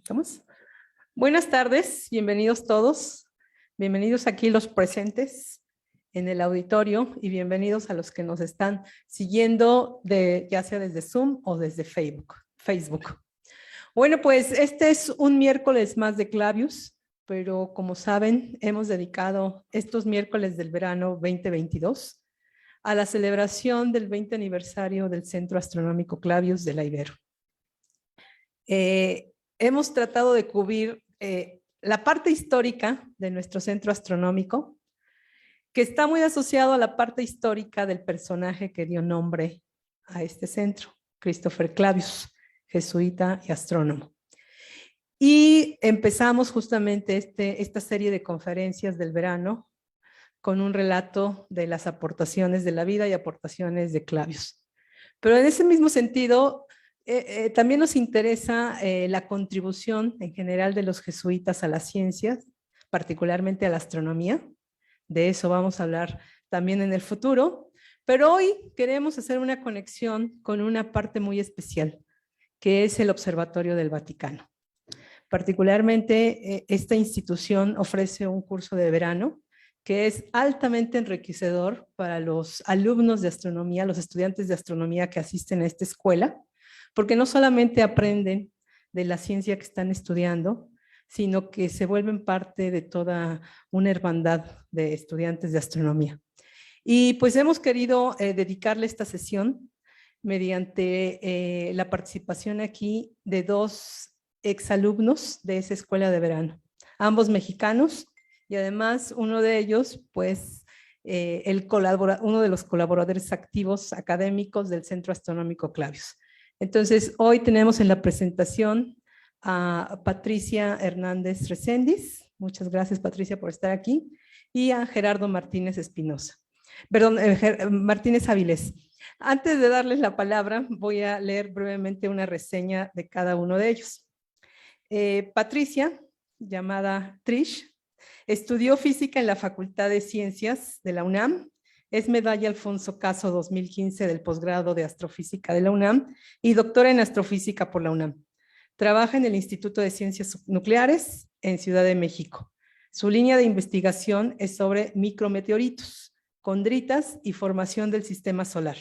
¿Estamos? Buenas tardes, bienvenidos todos. Bienvenidos aquí los presentes en el auditorio y bienvenidos a los que nos están siguiendo ya sea desde Zoom o desde Facebook. Bueno, pues este es un miércoles más de Clavius, pero como saben, hemos dedicado estos miércoles del verano 2022 a la celebración del 20 aniversario del Centro Astronómico Clavius de la Ibero. Hemos tratado de cubrir la parte histórica de nuestro centro astronómico, que está muy asociado a la parte histórica del personaje que dio nombre a este centro, Christopher Clavius, jesuita y astrónomo. Y empezamos justamente esta serie de conferencias del verano con un relato de las aportaciones de la vida y aportaciones de Clavius. Pero en ese mismo sentido, también nos interesa la contribución en general de los jesuitas a las ciencias, particularmente a la astronomía. De eso vamos a hablar también en el futuro. Pero hoy queremos hacer una conexión con una parte muy especial, que es el Observatorio del Vaticano. Particularmente, esta institución ofrece un curso de verano que es altamente enriquecedor para los alumnos de astronomía, los estudiantes de astronomía que asisten a esta escuela, porque no solamente aprenden de la ciencia que están estudiando, sino que se vuelven parte de toda una hermandad de estudiantes de astronomía. Y pues hemos querido dedicarle esta sesión mediante la participación aquí de dos exalumnos de esa escuela de verano, ambos mexicanos, y además uno de ellos, pues, uno de los colaboradores activos académicos del Centro Astronómico Clavius. Entonces, hoy tenemos en la presentación a Patricia Hernández Reséndiz. Muchas gracias, Patricia, por estar aquí. Y a Gerardo Martínez Espinosa. Perdón, Martínez Avilés. Antes de darles la palabra, voy a leer brevemente una reseña de cada uno de ellos. Patricia, llamada Trish, estudió física en la Facultad de Ciencias de la UNAM. Es medalla Alfonso Caso 2015 del posgrado de Astrofísica de la UNAM y doctora en Astrofísica por la UNAM. Trabaja en el Instituto de Ciencias Nucleares en Ciudad de México. Su línea de investigación es sobre micrometeoritos, condritas y formación del sistema solar.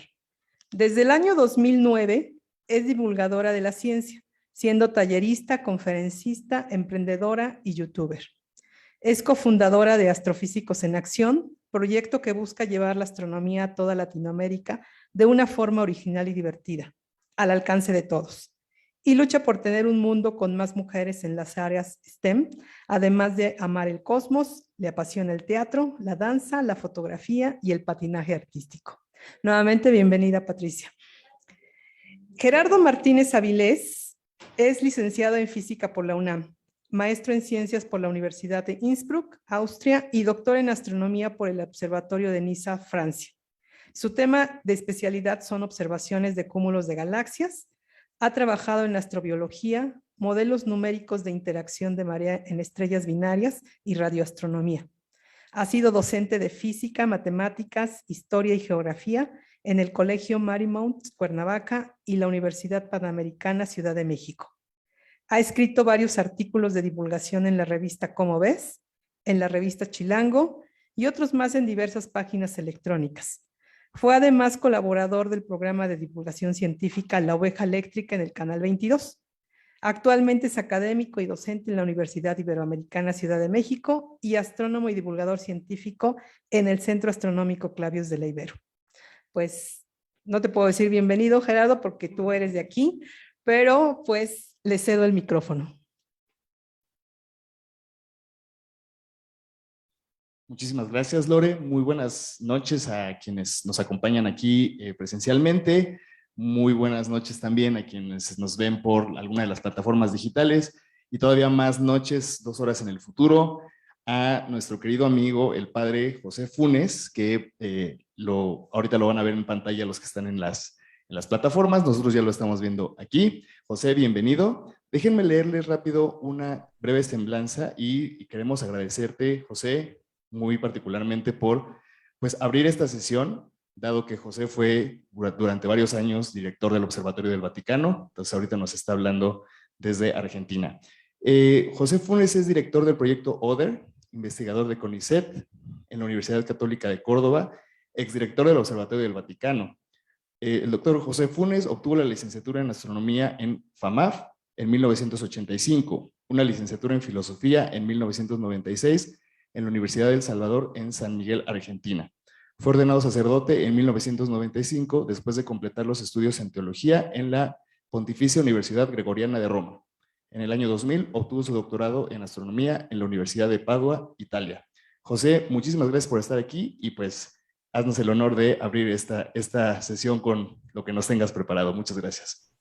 Desde el año 2009 es divulgadora de la ciencia, siendo tallerista, conferencista, emprendedora y youtuber. Es cofundadora de Astrofísicos en Acción, proyecto que busca llevar la astronomía a toda Latinoamérica de una forma original y divertida, al alcance de todos. Y lucha por tener un mundo con más mujeres en las áreas STEM, además de amar el cosmos, le apasiona el teatro, la danza, la fotografía y el patinaje artístico. Nuevamente, bienvenida, Patricia. Gerardo Martínez Avilés es licenciado en Física por la UNAM, maestro en Ciencias por la Universidad de Innsbruck, Austria, y doctor en Astronomía por el Observatorio de Niza, Francia. Su tema de especialidad son observaciones de cúmulos de galaxias. Ha trabajado en astrobiología, modelos numéricos de interacción de marea en estrellas binarias y radioastronomía. Ha sido docente de física, matemáticas, historia y geografía en el Colegio Marymount, Cuernavaca, y la Universidad Panamericana, Ciudad de México. Ha escrito varios artículos de divulgación en la revista Cómo Ves, en la revista Chilango y otros más en diversas páginas electrónicas. Fue además colaborador del programa de divulgación científica La Oveja Eléctrica en el Canal 22. Actualmente es académico y docente en la Universidad Iberoamericana Ciudad de México y astrónomo y divulgador científico en el Centro Astronómico Clavius de la Ibero. Pues no te puedo decir bienvenido, Gerardo, porque tú eres de aquí, pero pues le cedo el micrófono. Muchísimas gracias, Lore. Muy buenas noches a quienes nos acompañan aquí presencialmente. Muy buenas noches también a quienes nos ven por alguna de las plataformas digitales y todavía más noches, 2 horas en el futuro, a nuestro querido amigo, el padre José Funes, que ahorita lo van a ver en pantalla los que están en las plataformas. Nosotros ya lo estamos viendo aquí. José, bienvenido. Déjenme leerles rápido una breve semblanza y queremos agradecerte, José, muy particularmente por abrir esta sesión, dado que José fue durante varios años director del Observatorio del Vaticano. Entonces ahorita nos está hablando desde Argentina. José Funes es director del proyecto ODER, investigador de CONICET en la Universidad Católica de Córdoba, exdirector del Observatorio del Vaticano. El doctor José Funes obtuvo la licenciatura en astronomía en FAMAF en 1985, una licenciatura en filosofía en 1996 en la Universidad del Salvador en San Miguel, Argentina. Fue ordenado sacerdote en 1995 después de completar los estudios en teología en la Pontificia Universidad Gregoriana de Roma. En el año 2000 obtuvo su doctorado en astronomía en la Universidad de Padua, Italia. José, muchísimas gracias por estar aquí y pues haznos el honor de abrir esta sesión con lo que nos tengas preparado. Muchas gracias.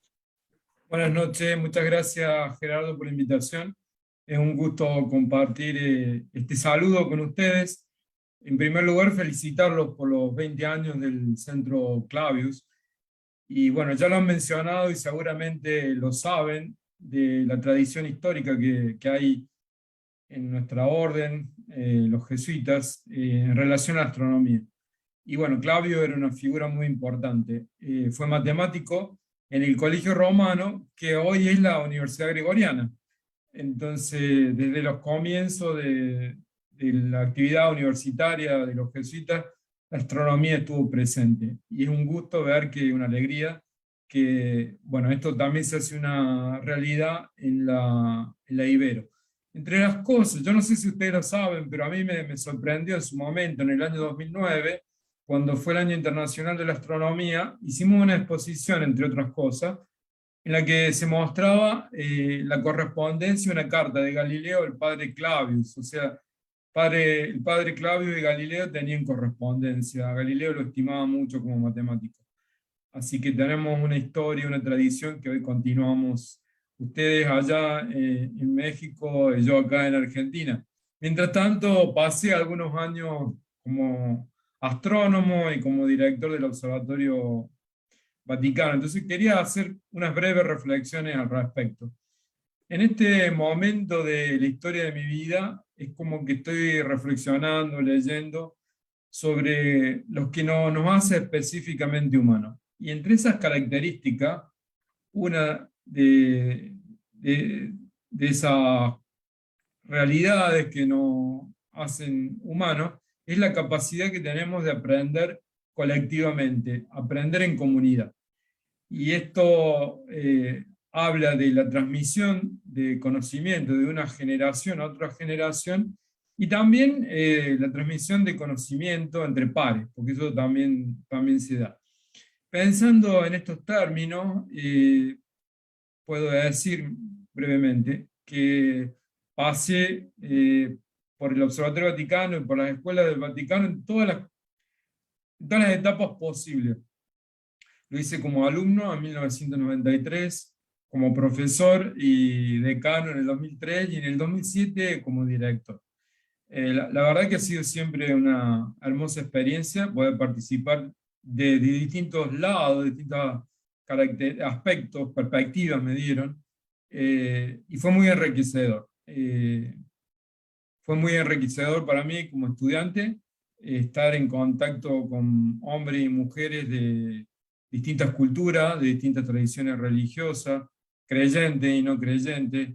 Buenas noches, muchas gracias Gerardo por la invitación. Es un gusto compartir este saludo con ustedes. En primer lugar, felicitarlos por los 20 años del Centro Clavius. Y bueno, ya lo han mencionado y seguramente lo saben de la tradición histórica que hay en nuestra orden, los jesuitas, en relación a la astronomía. Y bueno, Clavio era una figura muy importante. Fue matemático en el Colegio Romano, que hoy es la Universidad Gregoriana. Entonces, desde los comienzos de la actividad universitaria de los jesuitas, la astronomía estuvo presente. Y es un gusto ver que, una alegría, que bueno, esto también se hace una realidad en la Ibero. Entre las cosas, yo no sé si ustedes lo saben, pero a mí me sorprendió en su momento, en el año 2009, cuando fue el Año Internacional de la Astronomía, hicimos una exposición, entre otras cosas, en la que se mostraba la correspondencia de una carta de Galileo al padre Clavius. O sea, el padre Clavius y Galileo tenían correspondencia. Galileo lo estimaba mucho como matemático. Así que tenemos una historia, una tradición que hoy continuamos. Ustedes allá en México y yo acá en Argentina. Mientras tanto, pasé algunos años como astrónomo y como director del Observatorio Vaticano. Entonces quería hacer unas breves reflexiones al respecto. En este momento de la historia de mi vida, es como que estoy reflexionando, leyendo sobre lo que nos hace específicamente humanos. Y entre esas características, una de esas realidades que nos hacen humanos es la capacidad que tenemos de aprender colectivamente, aprender en comunidad. Y esto habla de la transmisión de conocimiento de una generación a otra generación, y también la transmisión de conocimiento entre pares, porque eso también se da. Pensando en estos términos, puedo decir brevemente que pasé por el Observatorio Vaticano y por las escuelas del Vaticano en todas las etapas posibles. Lo hice como alumno en 1993, como profesor y decano en el 2003 y en el 2007 como director. La verdad que ha sido siempre una hermosa experiencia poder participar de distintos lados, de distintos aspectos, perspectivas me dieron, y fue muy enriquecedor. Fue muy enriquecedor para mí como estudiante estar en contacto con hombres y mujeres de distintas culturas, de distintas tradiciones religiosas, creyentes y no creyentes,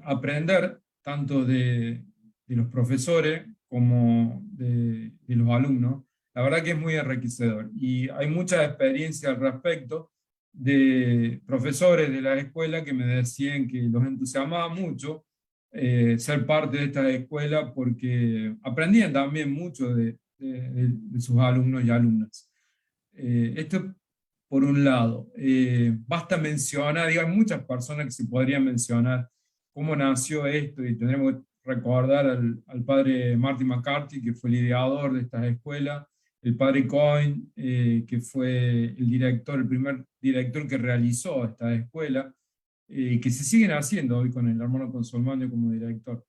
aprender tanto de los profesores como de los alumnos. La verdad que es muy enriquecedor y hay mucha experiencia al respecto de profesores de la escuela que me decían que los entusiasmaba mucho ser parte de esta escuela porque aprendían también mucho de sus alumnos y alumnas. Esto por un lado. Basta mencionar, hay muchas personas que se podrían mencionar cómo nació esto, y tendremos que recordar al padre Martin McCarthy, que fue el ideador de estas escuelas, el padre Coyne, que fue el primer director que realizó esta escuela, que se siguen haciendo hoy con el hermano Consolmagno como director.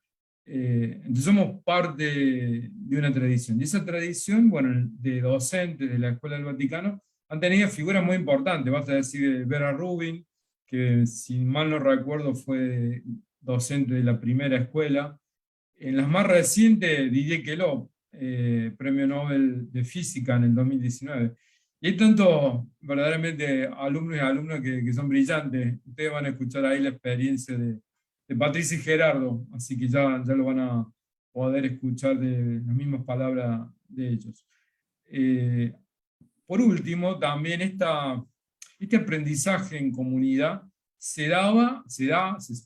Entonces somos parte de una tradición, y esa tradición, bueno, de docentes de la Escuela del Vaticano han tenido figuras muy importantes. Basta decir Vera Rubin, que si mal no recuerdo fue docente de la primera escuela. En las más recientes, Didier Queloz, premio Nobel de Física en el 2019. Y hay tantos verdaderamente alumnos y alumnas que son brillantes. Ustedes van a escuchar ahí la experiencia de de Patricia y Gerardo, así que ya lo van a poder escuchar de las mismas palabras de ellos. Por último, también este aprendizaje en comunidad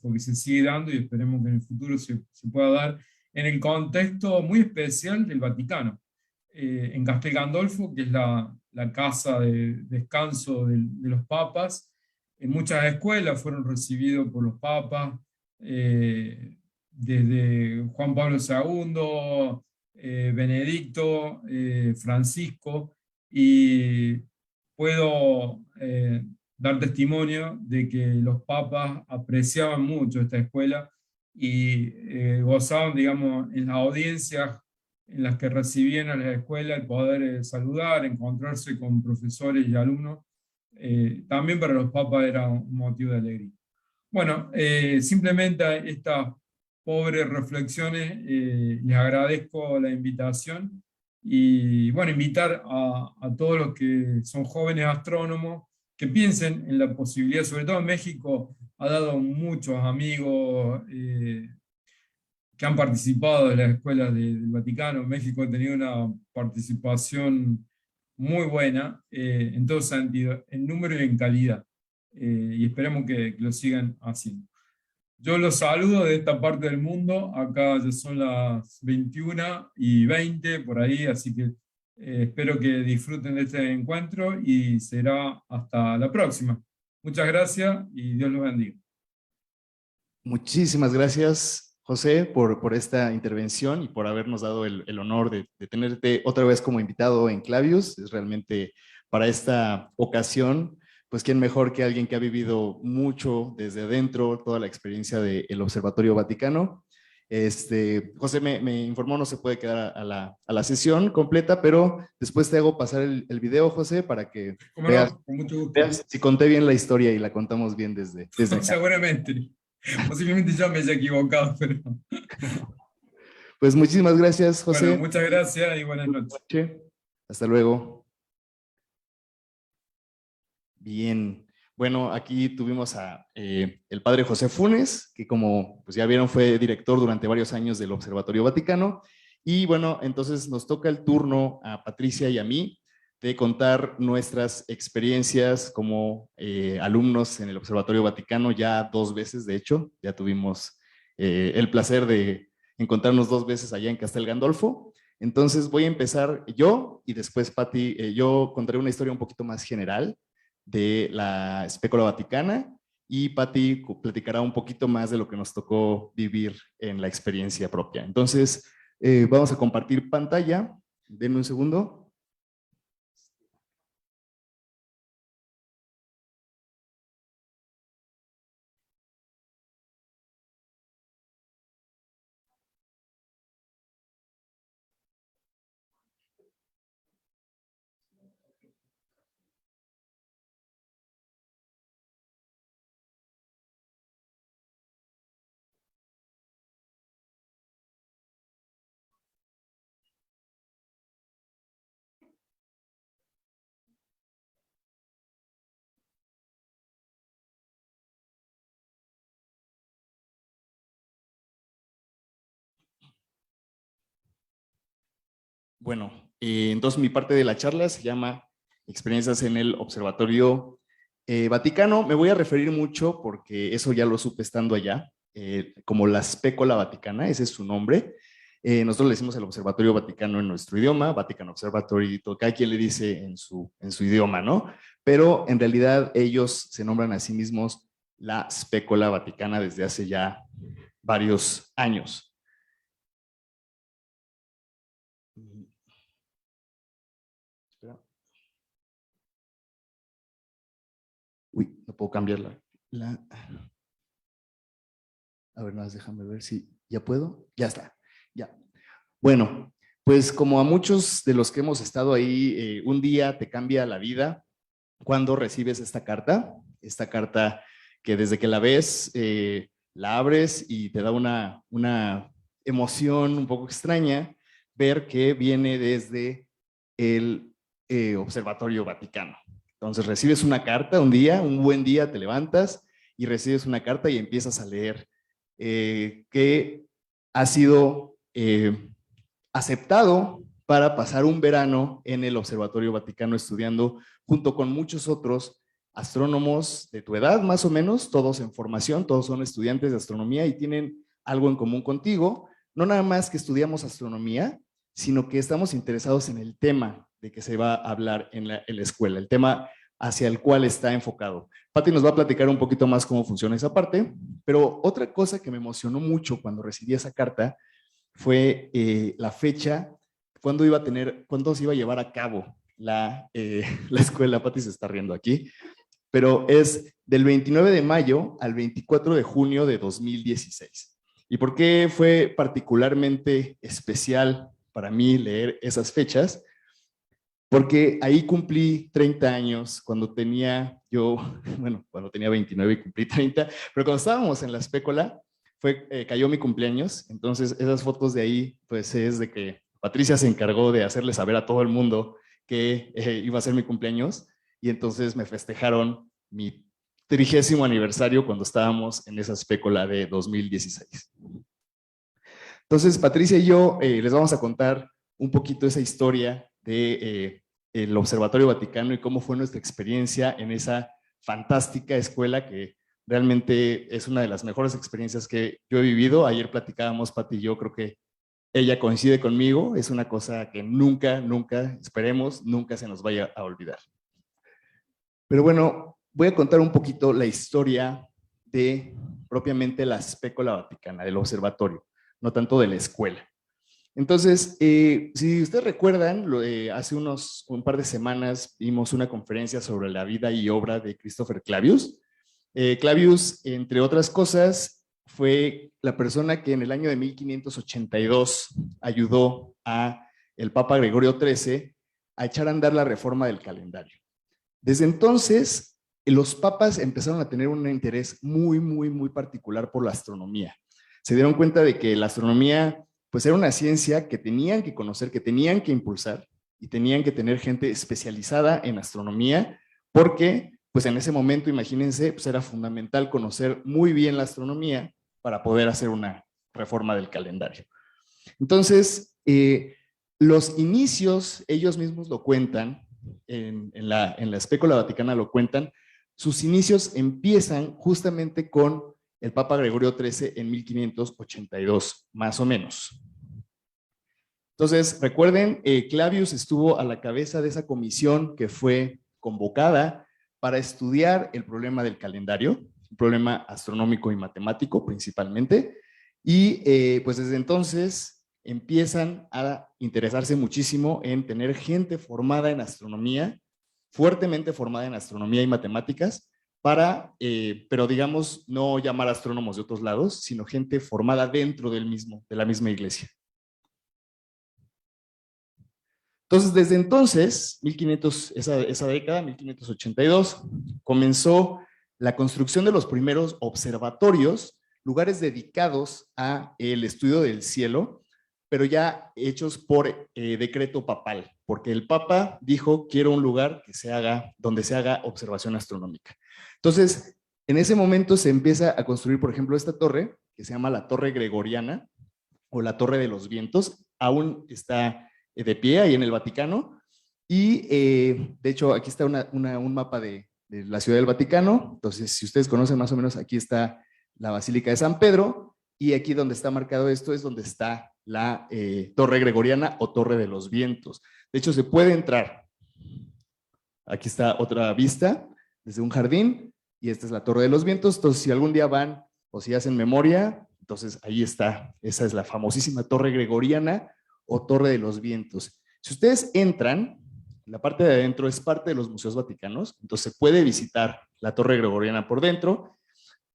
porque se sigue dando y esperemos que en el futuro se pueda dar en el contexto muy especial del Vaticano. En Castel Gandolfo, que es la casa de descanso de los papas, en muchas escuelas fueron recibidos por los papas, desde Juan Pablo II, Benedicto, Francisco, y puedo dar testimonio de que los papas apreciaban mucho esta escuela y gozaban, digamos, en las audiencias en las que recibían a la escuela el poder saludar, encontrarse con profesores y alumnos. También para los papas era un motivo de alegría. Bueno, simplemente estas pobres reflexiones, les agradezco la invitación y bueno, invitar a todos los que son jóvenes astrónomos que piensen en la posibilidad, sobre todo en México, ha dado muchos amigos que han participado de las escuelas del Vaticano. México ha tenido una participación muy buena en todo sentido, en número y en calidad, y esperamos que lo sigan haciendo. Yo los saludo de esta parte del mundo, acá ya son las 21:20 por ahí, así que espero que disfruten de este encuentro y será hasta la próxima. Muchas gracias y Dios los bendiga. Muchísimas gracias, José, por esta intervención y por habernos dado el honor de tenerte otra vez como invitado en Clavius. Es realmente para esta ocasión, pues quién mejor que alguien que ha vivido mucho desde adentro, toda la experiencia del Observatorio Vaticano. José me informó, no se puede quedar a la sesión completa, pero después te hago pasar el video, José, para que veas, con mucho gusto. Veas si conté bien la historia y la contamos bien desde acá. Seguramente. Posiblemente yo me haya equivocado, pero... Pues muchísimas gracias, José. Bueno, muchas gracias y buenas noches. Hasta luego. Bien. Bueno, aquí tuvimos el padre José Funes, que como pues ya vieron fue director durante varios años del Observatorio Vaticano. Y bueno, entonces nos toca el turno a Patricia y a mí de contar nuestras experiencias como alumnos en el Observatorio Vaticano, ya 2 veces, de hecho. Ya tuvimos el placer de encontrarnos 2 veces allá en Castel Gandolfo. Entonces voy a empezar yo y después Pati, yo contaré una historia un poquito más general de la espécula vaticana y Pati platicará un poquito más de lo que nos tocó vivir en la experiencia propia. Entonces, vamos a compartir pantalla. Denme un segundo. Bueno, entonces mi parte de la charla se llama Experiencias en el Observatorio Vaticano. Me voy a referir mucho, porque eso ya lo supe estando allá, como la Spécola Vaticana, ese es su nombre. Nosotros le decimos el Observatorio Vaticano en nuestro idioma, Vatican Observatory, cada quien le dice en su idioma, ¿no? Pero en realidad ellos se nombran a sí mismos la Spécola Vaticana desde hace ya varios años. Uy, no puedo cambiar la... A ver, nada más déjame ver si ya puedo. Ya está, ya. Bueno, pues como a muchos de los que hemos estado ahí, un día te cambia la vida cuando recibes esta carta que desde que la ves, la abres y te da una emoción un poco extraña ver que viene desde el Observatorio Vaticano. Entonces recibes una carta un día, un buen día te levantas y recibes una carta y empiezas a leer que ha sido aceptado para pasar un verano en el Observatorio Vaticano estudiando junto con muchos otros astrónomos de tu edad, más o menos, todos en formación, todos son estudiantes de astronomía y tienen algo en común contigo. No nada más que estudiamos astronomía, sino que estamos interesados en el tema de que se va a hablar en la escuela, el tema hacia el cual está enfocado. Pati nos va a platicar un poquito más cómo funciona esa parte, pero otra cosa que me emocionó mucho cuando recibí esa carta fue la fecha, cuándo se iba a llevar a cabo la escuela. Pati se está riendo aquí, pero es del 29 de mayo al 24 de junio de 2016. ¿Y por qué fue particularmente especial para mí leer esas fechas? Porque ahí cumplí 30 años, cuando tenía 29 y cumplí 30, pero cuando estábamos en la espécola, cayó mi cumpleaños, entonces esas fotos de ahí, pues es de que Patricia se encargó de hacerle saber a todo el mundo que iba a ser mi cumpleaños, y entonces me festejaron mi 30º aniversario cuando estábamos en esa espécola de 2016. Entonces, Patricia y yo les vamos a contar un poquito esa historia de el Observatorio Vaticano y cómo fue nuestra experiencia en esa fantástica escuela que realmente es una de las mejores experiencias que yo he vivido. Ayer platicábamos, Pati y yo, creo que ella coincide conmigo, es una cosa que nunca, esperemos, nunca se nos vaya a olvidar. Pero bueno, voy a contar un poquito la historia de propiamente la espécola vaticana, del observatorio, no tanto de la escuela. Entonces, si ustedes recuerdan, hace un par de semanas vimos una conferencia sobre la vida y obra de Christopher Clavius. Clavius, entre otras cosas, fue la persona que en el año de 1582 ayudó a el Papa Gregorio XIII a echar a andar la reforma del calendario. Desde entonces, los papas empezaron a tener un interés muy particular por la astronomía. Se dieron cuenta de que la astronomía pues era una ciencia que tenían que conocer, que tenían que impulsar y tenían que tener gente especializada en astronomía porque pues en ese momento, imagínense, pues era fundamental conocer muy bien la astronomía para poder hacer una reforma del calendario. Entonces, los inicios, ellos mismos lo cuentan, en la espécola vaticana lo cuentan, sus inicios empiezan justamente con el Papa Gregorio XIII en 1582, más o menos. Entonces, recuerden, Clavius estuvo a la cabeza de esa comisión que fue convocada para estudiar el problema del calendario, un problema astronómico y matemático principalmente, y pues desde entonces empiezan a interesarse muchísimo en tener gente formada en astronomía, fuertemente formada en astronomía y matemáticas, pero digamos, no llamar astrónomos de otros lados, sino gente formada dentro de la misma iglesia. Entonces, desde entonces, esa década, 1582, comenzó la construcción de los primeros observatorios, lugares dedicados al estudio del cielo, pero ya hechos por decreto papal, porque el Papa dijo, quiero un lugar donde se haga observación astronómica. Entonces, en ese momento se empieza a construir, por ejemplo, esta torre, que se llama la Torre Gregoriana, o la Torre de los Vientos, aún está de pie ahí en el Vaticano, y de hecho aquí está un mapa de la Ciudad del Vaticano. Entonces, si ustedes conocen más o menos, aquí está la Basílica de San Pedro, y aquí donde está marcado esto es donde está la Torre Gregoriana o Torre de los Vientos. De hecho, se puede entrar. Aquí está otra vista desde un jardín, y esta es la Torre de los Vientos. Entonces, si algún día van o si hacen memoria, entonces ahí está. Esa es la famosísima Torre Gregoriana o Torre de los Vientos. Si ustedes entran, la parte de adentro es parte de los museos vaticanos, entonces se puede visitar la Torre Gregoriana por dentro.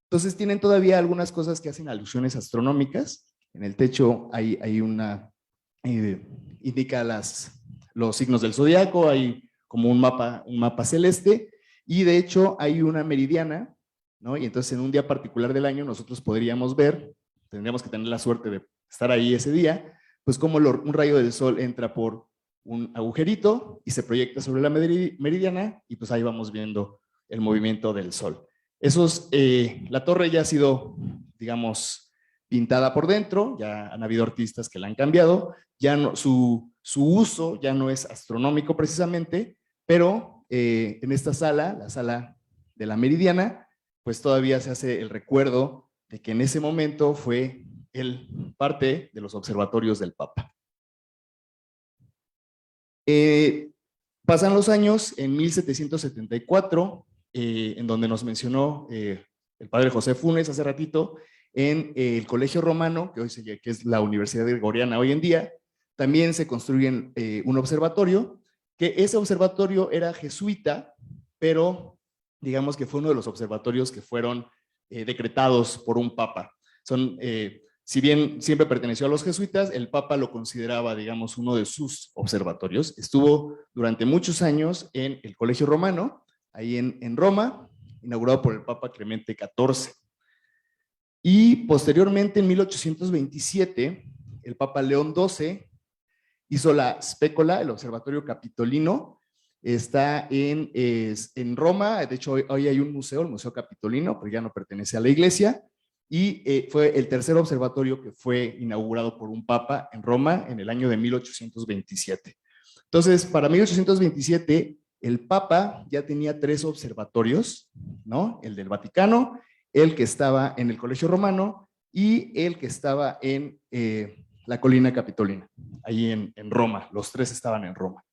Entonces tienen todavía algunas cosas que hacen alusiones astronómicas. En el techo hay una, indica los signos del zodiaco, hay como un mapa celeste, y de hecho hay una meridiana, ¿no? Y entonces en un día particular del año nosotros podríamos ver, tendríamos que tener la suerte de estar ahí ese día, pues como un rayo del sol entra por un agujerito y se proyecta sobre la meridiana, y pues ahí vamos viendo el movimiento del sol. La torre ya ha sido, digamos, pintada por dentro, ya han habido artistas que la han cambiado, ya no, su uso ya no es astronómico precisamente, pero en esta sala, la sala de la Meridiana, pues todavía se hace el recuerdo de que en ese momento fue él parte de los observatorios del Papa. Pasan los años, en 1774, en donde nos mencionó el padre José Funes hace ratito, en el Colegio Romano, que es la Universidad Gregoriana hoy en día, también se construye un observatorio, que ese observatorio era jesuita, pero digamos que fue uno de los observatorios que fueron decretados por un papa. Si bien siempre perteneció a los jesuitas, el Papa lo consideraba, digamos, uno de sus observatorios. Estuvo durante muchos años en el Colegio Romano, ahí en Roma, inaugurado por el Papa Clemente XIV. Y posteriormente, en 1827, el Papa León XII hizo la Spécola, el Observatorio Capitolino. Está en Roma, de hecho hoy hay un museo, el Museo Capitolino, pero ya no pertenece a la iglesia. Y fue el tercer observatorio que fue inaugurado por un papa en Roma en el año de 1827. Entonces, para 1827, el papa ya tenía 3 observatorios, ¿no? El del Vaticano, el que estaba en el Colegio Romano y el que estaba en la colina Capitolina, ahí en Roma. Los 3 estaban en Roma.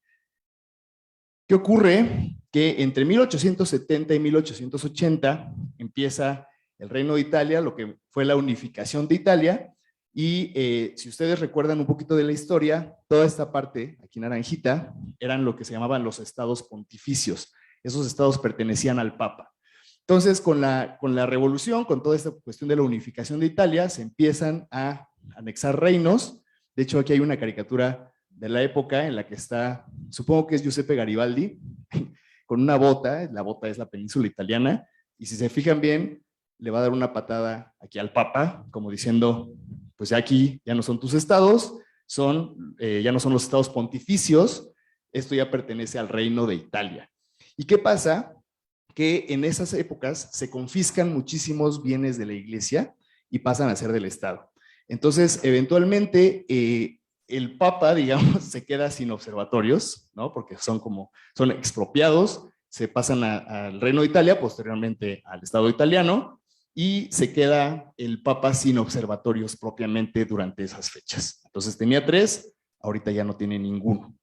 ¿Qué ocurre? Que entre 1870 y 1880 empieza el Reino de Italia, lo que fue la unificación de Italia, y si ustedes recuerdan un poquito de la historia, toda esta parte, aquí naranjita, eran lo que se llamaban los estados pontificios. Esos estados pertenecían al Papa. Entonces, con la revolución, con toda esta cuestión de la unificación de Italia, se empiezan a anexar reinos. De hecho, aquí hay una caricatura de la época en la que está, supongo que es Giuseppe Garibaldi, con una bota, la bota es la península italiana, y si se fijan bien, le va a dar una patada aquí al Papa, como diciendo, pues ya aquí ya no son tus estados, ya no son los estados pontificios, esto ya pertenece al Reino de Italia. ¿Y qué pasa? Que en esas épocas se confiscan muchísimos bienes de la iglesia y pasan a ser del Estado. Entonces, eventualmente, el Papa, digamos, se queda sin observatorios, ¿no? Porque son expropiados, se pasan al Reino de Italia, posteriormente al Estado italiano, y se queda el Papa sin observatorios propiamente durante esas fechas. Entonces tenía 3, ahorita ya no tiene ninguno.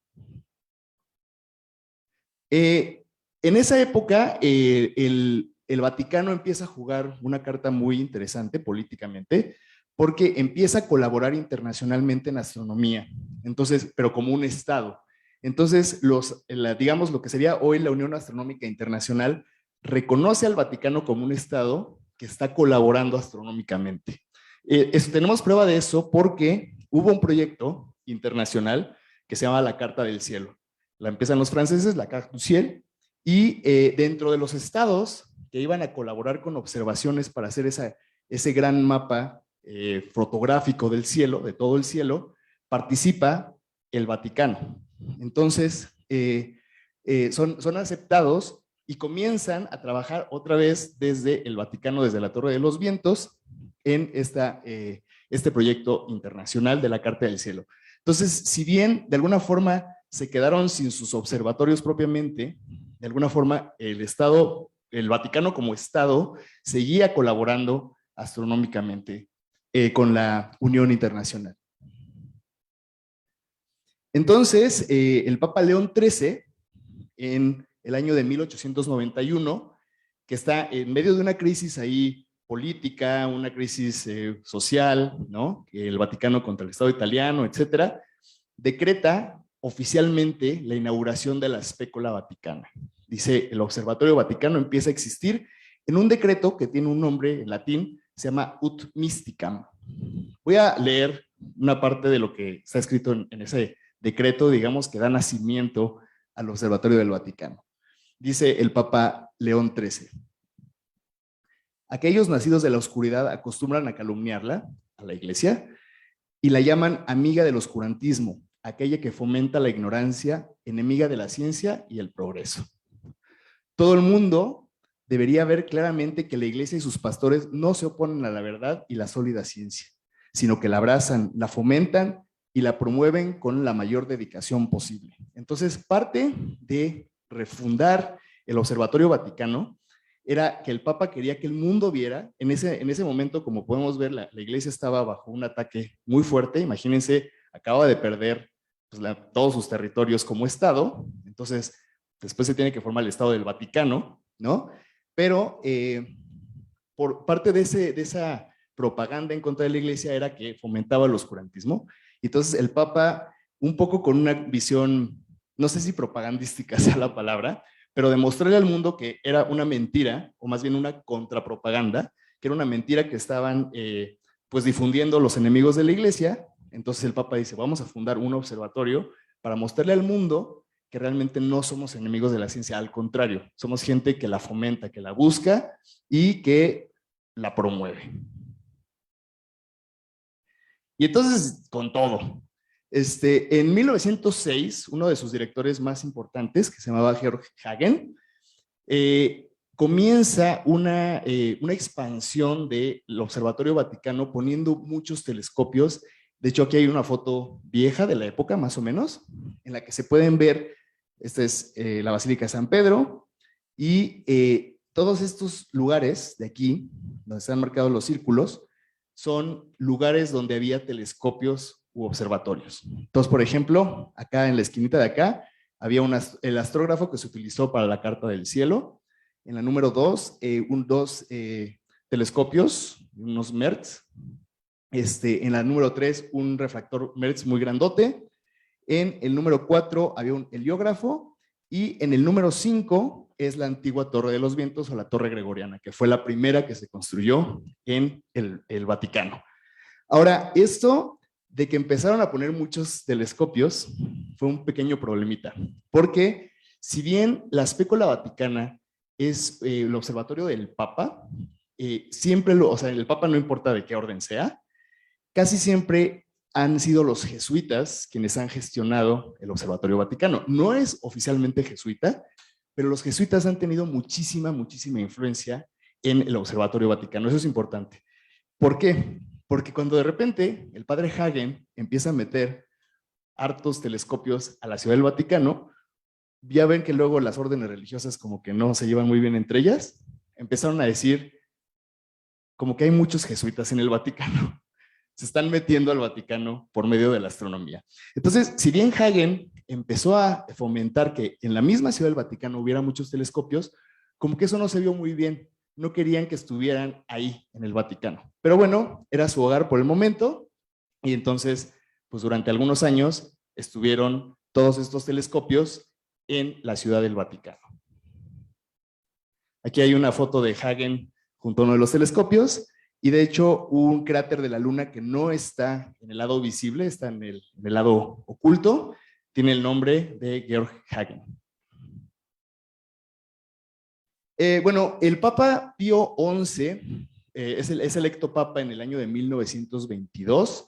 En esa época, el Vaticano empieza a jugar una carta muy interesante políticamente, porque empieza a colaborar internacionalmente en astronomía, entonces, pero como un Estado. Entonces, digamos lo que sería hoy la Unión Astronómica Internacional, reconoce al Vaticano como un Estado que está colaborando astronómicamente. Tenemos prueba de eso porque hubo un proyecto internacional que se llama la Carta del Cielo. La empiezan los franceses, la Carte du Ciel, y dentro de los estados que iban a colaborar con observaciones para hacer ese gran mapa fotográfico del cielo, de todo el cielo, participa el Vaticano. Entonces, son aceptados y comienzan a trabajar otra vez desde el Vaticano, desde la Torre de los Vientos, en este proyecto internacional de la Carta del Cielo. Entonces, si bien de alguna forma se quedaron sin sus observatorios propiamente, de alguna forma el Vaticano como Estado seguía colaborando astronómicamente con la Unión Internacional. Entonces, el Papa León XIII, en el año de 1891, que está en medio de una crisis ahí política, una crisis social, ¿no? El Vaticano contra el Estado italiano, etcétera, decreta oficialmente la inauguración de la Spécola Vaticana. Dice, el Observatorio Vaticano empieza a existir en un decreto que tiene un nombre en latín, se llama Ut Mysticam. Voy a leer una parte de lo que está escrito en ese decreto, digamos, que da nacimiento al Observatorio del Vaticano. Dice el Papa León XIII. Aquellos nacidos de la oscuridad acostumbran a calumniarla, a la iglesia, y la llaman amiga del oscurantismo, aquella que fomenta la ignorancia, enemiga de la ciencia y el progreso. Todo el mundo debería ver claramente que la iglesia y sus pastores no se oponen a la verdad y la sólida ciencia. sino que la abrazan, la fomentan y la promueven con la mayor dedicación posible. Entonces, parte de refundar el Observatorio Vaticano era que el Papa quería que el mundo viera, en ese momento, como podemos ver, la iglesia estaba bajo un ataque muy fuerte. Imagínense, acaba de perder pues, todos sus territorios como Estado, entonces después se tiene que formar el Estado del Vaticano, ¿no? Pero por parte de esa propaganda en contra de la iglesia era que fomentaba el oscurantismo. Y entonces el Papa, un poco con una visión, no sé si propagandística sea la palabra, pero demostrarle al mundo que era una mentira, o más bien una contrapropaganda, que era una mentira que estaban pues difundiendo los enemigos de la iglesia. Entonces el Papa dice, vamos a fundar un observatorio para mostrarle al mundo que realmente no somos enemigos de la ciencia, al contrario, somos gente que la fomenta, que la busca y que la promueve. Y entonces, con todo, en 1906, uno de sus directores más importantes, que se llamaba Georg Hagen, comienza una expansión del Observatorio Vaticano poniendo muchos telescopios. De hecho, aquí hay una foto vieja de la época, más o menos, en la que se pueden ver, esta es la Basílica de San Pedro, y todos estos lugares de aquí, donde están marcados los círculos, son lugares donde había telescopios u observatorios. Entonces, por ejemplo, acá en la esquinita de acá, había el astrógrafo que se utilizó para la Carta del Cielo. En la número 2, dos telescopios, unos Mertz. En la número 3, un refractor Mertz muy grandote. En el número 4 había un heliógrafo. Y en el número 5 es la antigua Torre de los Vientos o la Torre Gregoriana, que fue la primera que se construyó en el Vaticano. Ahora, esto de que empezaron a poner muchos telescopios fue un pequeño problemita, porque si bien la Spécula Vaticana es el observatorio del Papa, siempre el Papa no importa de qué orden sea, casi siempre han sido los jesuitas quienes han gestionado el Observatorio Vaticano. No es oficialmente jesuita, pero los jesuitas han tenido muchísima influencia en el Observatorio Vaticano. Eso es importante. ¿Por qué? Porque cuando de repente el padre Hagen empieza a meter hartos telescopios a la Ciudad del Vaticano, ya ven que luego las órdenes religiosas como que no se llevan muy bien entre ellas, empezaron a decir como que hay muchos jesuitas en el Vaticano. Se están metiendo al Vaticano por medio de la astronomía. Entonces, si bien Hagen empezó a fomentar que en la misma Ciudad del Vaticano hubiera muchos telescopios, como que eso no se vio muy bien. No querían que estuvieran ahí en el Vaticano. Pero bueno, era su hogar por el momento, y entonces, pues durante algunos años estuvieron todos estos telescopios en la Ciudad del Vaticano. Aquí hay una foto de Hagen junto a uno de los telescopios, y de hecho un cráter de la Luna que no está en el lado visible, está en el lado oculto, tiene el nombre de Georg Hagen. Bueno, el Papa Pío XI es electo Papa en el año de 1922,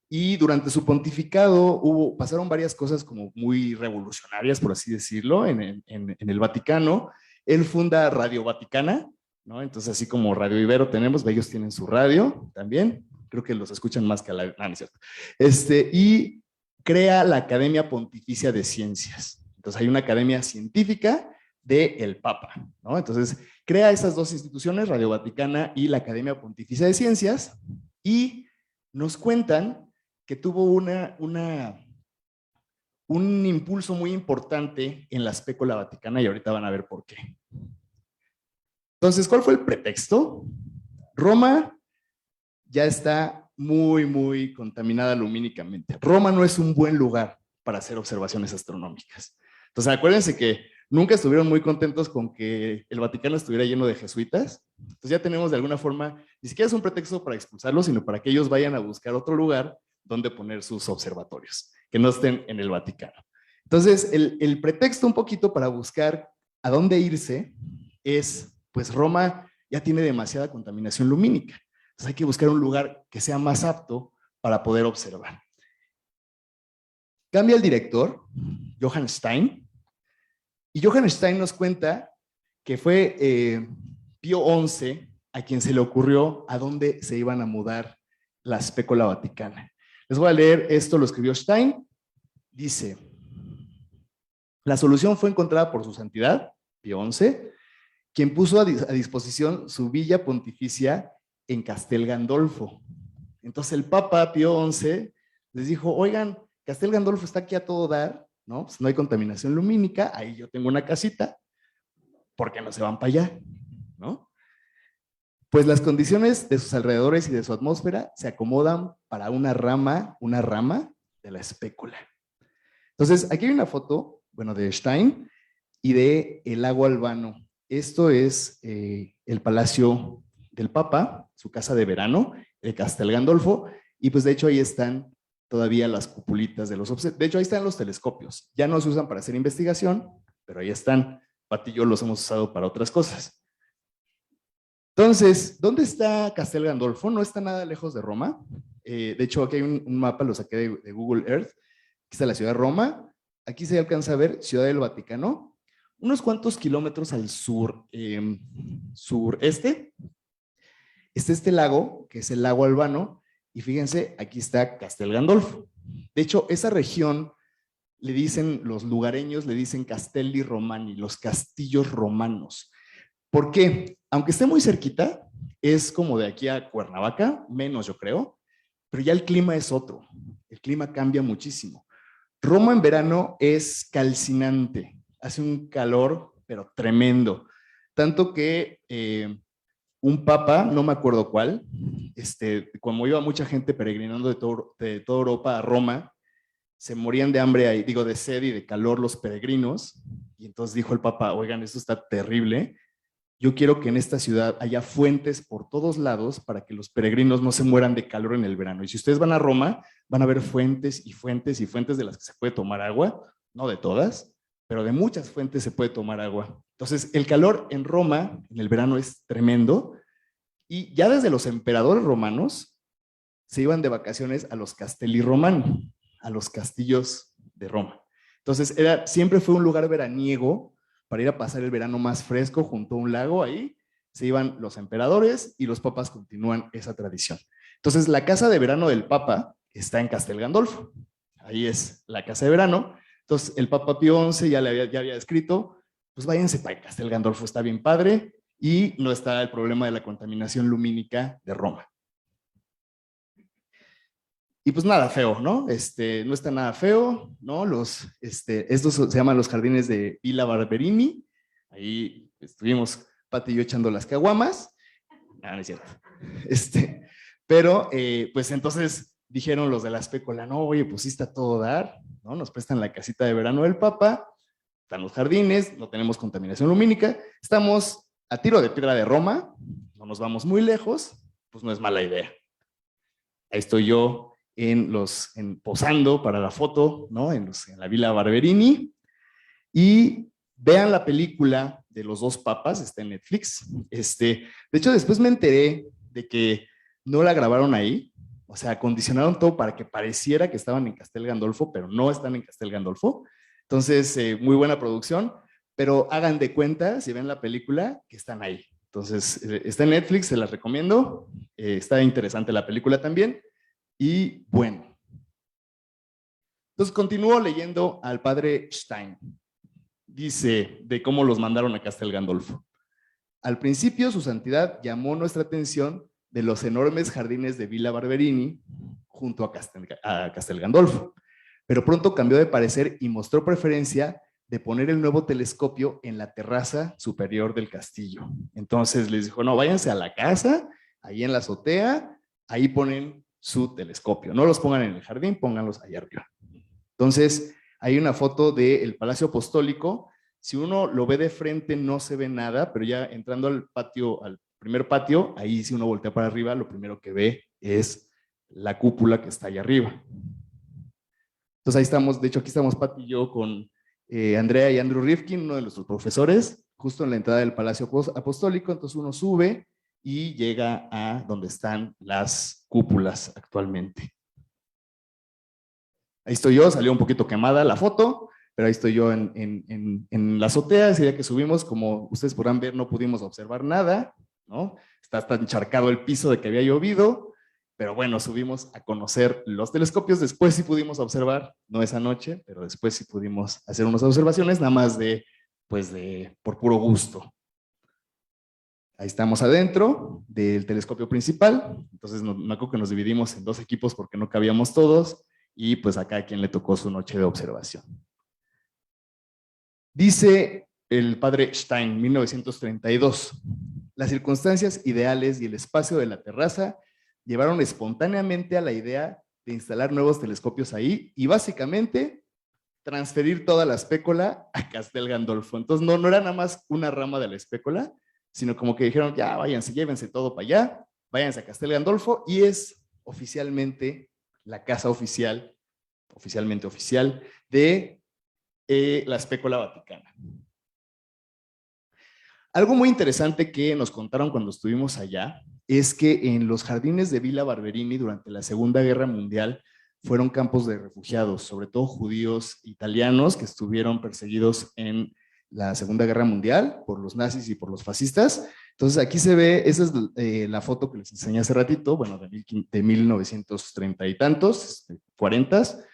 y durante su pontificado pasaron varias cosas como muy revolucionarias, por así decirlo, en el Vaticano. Él funda Radio Vaticana, ¿no? Entonces, así como Radio Ibero tenemos, ellos tienen su radio también, creo que los escuchan más que a la... No, no es cierto. Y crea la Academia Pontificia de Ciencias. Entonces, hay una academia científica del Papa, ¿no? Entonces, crea esas dos instituciones, Radio Vaticana y la Academia Pontificia de Ciencias, y nos cuentan que tuvo un impulso muy importante en la Spécula Vaticana, y ahorita van a ver por qué. Entonces, ¿cuál fue el pretexto? Roma ya está muy contaminada lumínicamente. Roma no es un buen lugar para hacer observaciones astronómicas. Entonces, acuérdense que nunca estuvieron muy contentos con que el Vaticano estuviera lleno de jesuitas. Entonces ya tenemos de alguna forma, ni siquiera es un pretexto para expulsarlos, sino para que ellos vayan a buscar otro lugar donde poner sus observatorios, que no estén en el Vaticano. Entonces, el pretexto un poquito para buscar a dónde irse es, pues Roma ya tiene demasiada contaminación lumínica. Entonces hay que buscar un lugar que sea más apto para poder observar. Cambia el director, Johann Stein, y Johann Stein nos cuenta que fue Pío XI a quien se le ocurrió a dónde se iban a mudar la Spécola Vaticana. Les voy a leer esto, lo escribió Stein. Dice: la solución fue encontrada por su santidad, Pío XI, quien puso a disposición su villa pontificia en Castel Gandolfo. Entonces el Papa Pío XI les dijo: oigan, Castel Gandolfo está aquí a todo dar, ¿no? Pues no hay contaminación lumínica, ahí yo tengo una casita, ¿por qué no se van para allá? ¿No? Pues las condiciones de sus alrededores y de su atmósfera se acomodan para una rama de la espécula. Entonces, aquí hay una foto, bueno, de Stein y de el lago Albano. Esto es el palacio del Papa, su casa de verano, el Castel Gandolfo, y pues de hecho ahí están todavía las cupulitas de los observatorios. De hecho, ahí están los telescopios. Ya no se usan para hacer investigación, pero ahí están. Pati y yo los hemos usado para otras cosas. Entonces, ¿dónde está Castel Gandolfo? No está nada lejos de Roma. De hecho, aquí hay un mapa, lo saqué de Google Earth. Aquí está la ciudad de Roma. Aquí se alcanza a ver Ciudad del Vaticano. Unos cuantos kilómetros al sur, sureste, está este lago, que es el lago Albano. Y fíjense, aquí está Castel Gandolfo. De hecho, esa región, le dicen, los lugareños le dicen Castelli Romani, los castillos romanos. ¿Por qué? Aunque esté muy cerquita, es como de aquí a Cuernavaca, menos yo creo, pero ya el clima es otro. El clima cambia muchísimo. Roma en verano es calcinante, hace un calor, pero tremendo. Tanto que un papa, no me acuerdo cuál, como iba mucha gente peregrinando de toda Europa a Roma, se morían de hambre ahí, digo, de sed y de calor los peregrinos, y entonces dijo el papa: oigan, esto está terrible. Yo quiero que en esta ciudad haya fuentes por todos lados para que los peregrinos no se mueran de calor en el verano. Y si ustedes van a Roma, van a ver fuentes y fuentes y fuentes de las que se puede tomar agua, no de todas, pero de muchas fuentes se puede tomar agua. Entonces, el calor en Roma en el verano es tremendo, y ya desde los emperadores romanos se iban de vacaciones a los Castelli Romani, a los castillos de Roma. Entonces, siempre fue un lugar veraniego para ir a pasar el verano más fresco junto a un lago. Ahí se iban los emperadores y los papas continúan esa tradición. Entonces, la casa de verano del Papa está en Castel Gandolfo. Ahí es la casa de verano. Entonces, el Papa Pío XI ya había escrito: pues váyanse para Castel Gandolfo, está bien padre y no está el problema de la contaminación lumínica de Roma. Y pues nada feo, ¿no? No está nada feo, ¿no? Estos se llaman los jardines de Villa Barberini. Ahí estuvimos Pati y yo echando las caguamas. No es cierto. Pero, pues entonces dijeron los de la Spécola: no, oye, pues sí está todo dar, ¿no? Nos prestan la casita de verano del Papa, están los jardines, no tenemos contaminación lumínica, estamos a tiro de piedra de Roma, no nos vamos muy lejos, pues no es mala idea. Ahí estoy yo posando para la foto, ¿no? En la Villa Barberini. Y vean la película de los dos papas, está en Netflix. De hecho, después me enteré de que no la grabaron ahí, o sea, acondicionaron todo para que pareciera que estaban en Castel Gandolfo, pero no están en Castel Gandolfo. Entonces, muy buena producción, pero hagan de cuenta, si ven la película, que están ahí. Entonces, está en Netflix, se las recomiendo. Está interesante la película también. Y bueno, entonces continúo leyendo al padre Stein. Dice de cómo los mandaron a Castel Gandolfo. Al principio, su santidad llamó nuestra atención de los enormes jardines de Villa Barberini junto a Castel Gandolfo, pero pronto cambió de parecer y mostró preferencia de poner el nuevo telescopio en la terraza superior del castillo. Entonces les dijo: no, váyanse a la casa, ahí en la azotea, ahí ponen su telescopio. No los pongan en el jardín, pónganlos allá arriba. Entonces, hay una foto del Palacio Apostólico. Si uno lo ve de frente, no se ve nada, pero ya entrando al patio, al primer patio, ahí si uno voltea para arriba, lo primero que ve es la cúpula que está allá arriba. Entonces, ahí estamos, de hecho, aquí estamos Pati y yo con Andrea y Andrew Rifkin, uno de nuestros profesores, justo en la entrada del Palacio Apostólico. Entonces, uno sube y llega a donde están las cúpulas actualmente. Ahí estoy yo, salió un poquito quemada la foto, pero ahí estoy yo en la azotea. Ese día que subimos, como ustedes podrán ver, no pudimos observar nada, ¿no? Está encharcado el piso de que había llovido, pero bueno, subimos a conocer los telescopios, después sí pudimos observar, no esa noche, pero después sí pudimos hacer unas observaciones, nada más por puro gusto. Ahí estamos adentro del telescopio principal, entonces me acuerdo que nos dividimos en 2 equipos porque no cabíamos todos, y pues a cada quien le tocó su noche de observación. Dice el padre Stein, 1932, las circunstancias ideales y el espacio de la terraza llevaron espontáneamente a la idea de instalar nuevos telescopios ahí y básicamente transferir toda la espécula a Castel Gandolfo. Entonces no era nada más una rama de la espécula, sino como que dijeron, ya váyanse, llévense todo para allá, váyanse a Castel Gandolfo, y es oficialmente la casa oficialmente oficial de la espécula vaticana. Algo muy interesante que nos contaron cuando estuvimos allá es que en los jardines de Villa Barberini durante la Segunda Guerra Mundial fueron campos de refugiados, sobre todo judíos italianos que estuvieron perseguidos en la Segunda Guerra Mundial por los nazis y por los fascistas. Entonces aquí se ve, esa es la foto que les enseñé hace ratito, bueno, de 1930 y tantos, 40s,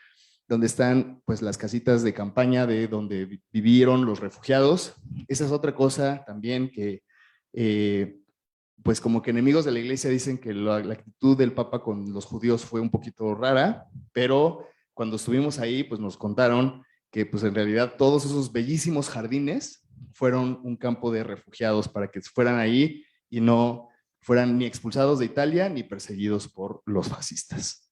donde están pues las casitas de campaña de donde vivieron los refugiados. Esa es otra cosa también que pues como que enemigos de la iglesia dicen que la actitud del Papa con los judíos fue un poquito rara, pero cuando estuvimos ahí pues nos contaron que pues en realidad todos esos bellísimos jardines fueron un campo de refugiados para que fueran ahí y no fueran ni expulsados de Italia ni perseguidos por los fascistas.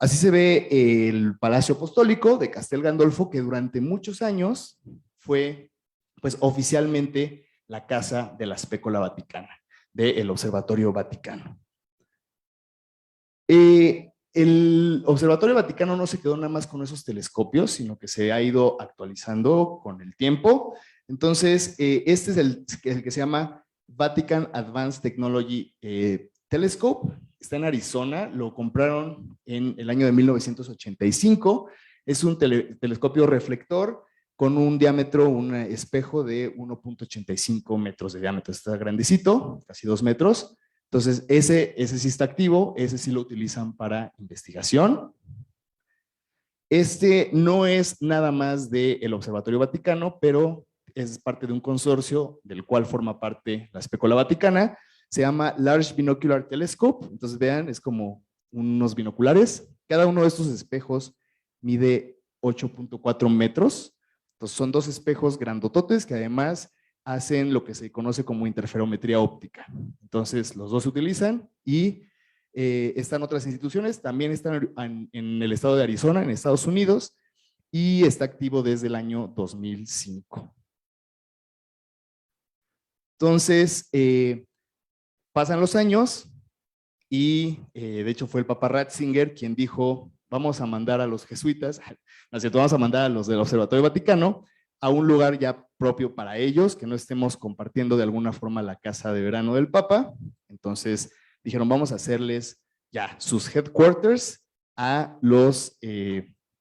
Así se ve el Palacio Apostólico de Castel Gandolfo, que durante muchos años fue pues oficialmente la casa de la espécula vaticana, del Observatorio Vaticano. El Observatorio Vaticano no se quedó nada más con esos telescopios, sino que se ha ido actualizando con el tiempo. Entonces, este es el que se llama Vatican Advanced Technology Telescope. Está en Arizona, lo compraron en el año de 1985. Es un telescopio reflector con un diámetro, un espejo de 1.85 metros de diámetro. Está grandecito, casi 2 metros. Entonces, ese sí está activo, ese sí lo utilizan para investigación. Este no es nada más del Observatorio Vaticano, pero es parte de un consorcio del cual forma parte la espécula vaticana. Se llama Large Binocular Telescope. Entonces, vean, es como unos binoculares. Cada uno de estos espejos mide 8.4 metros. Entonces, son 2 espejos grandototes que además hacen lo que se conoce como interferometría óptica. Entonces, los 2 se utilizan y están otras instituciones. También están en el estado de Arizona, en Estados Unidos, y está activo desde el año 2005. Entonces, pasan los años y de hecho fue el Papa Ratzinger quien dijo, vamos a mandar a los jesuitas, vamos a mandar a los del Observatorio Vaticano a un lugar ya propio para ellos, que no estemos compartiendo de alguna forma la casa de verano del Papa. Entonces dijeron, vamos a hacerles ya sus headquarters a los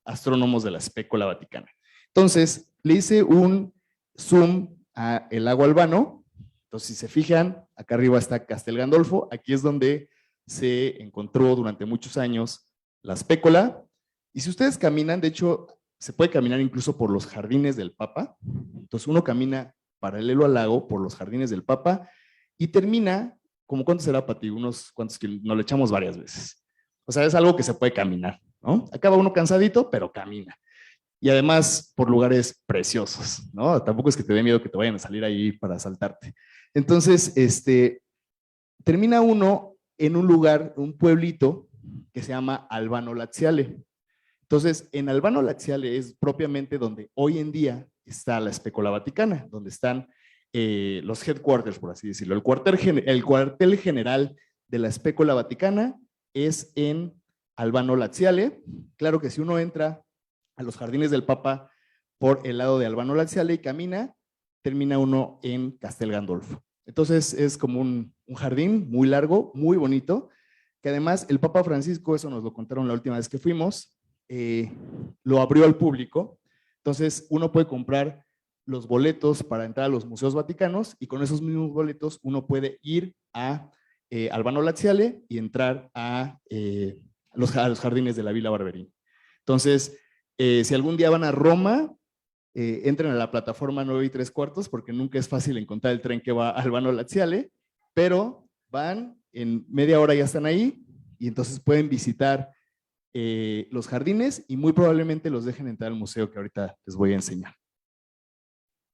astrónomos de la espécula vaticana. Entonces le hice un zoom a el lago Albano. Entonces, si se fijan, acá arriba está Castel Gandolfo, aquí es donde se encontró durante muchos años la espécula. Y si ustedes caminan, de hecho, se puede caminar incluso por los jardines del Papa. Entonces, uno camina paralelo al lago por los jardines del Papa y termina, como ¿cuánto será, Pati? Unos cuantos que nos lo echamos varias veces. O sea, es algo que se puede caminar, ¿no? Acaba uno cansadito, pero camina. Y además por lugares preciosos, ¿no? Tampoco es que te dé miedo que te vayan a salir ahí para asaltarte. Entonces, termina uno en un lugar, un pueblito que se llama Albano Laziale. Entonces, en Albano Laziale es propiamente donde hoy en día está la espécula vaticana, donde están los headquarters, por así decirlo. El cuartel general de la espécula vaticana es en Albano Laziale. Claro que si uno entra a los jardines del Papa por el lado de Albano Laziale y camina, termina uno en Castel Gandolfo. Entonces es como un jardín muy largo, muy bonito, que además el Papa Francisco, eso nos lo contaron la última vez que fuimos, lo abrió al público. Entonces uno puede comprar los boletos para entrar a los museos vaticanos y con esos mismos boletos uno puede ir a Albano Laziale y entrar a los jardines de la Villa Barberini. Entonces, si algún día van a Roma, entren a la plataforma 9 3/4 porque nunca es fácil encontrar el tren que va a Albano Laziale, pero van, en media hora ya están ahí y entonces pueden visitar los jardines y muy probablemente los dejen entrar al museo que ahorita les voy a enseñar.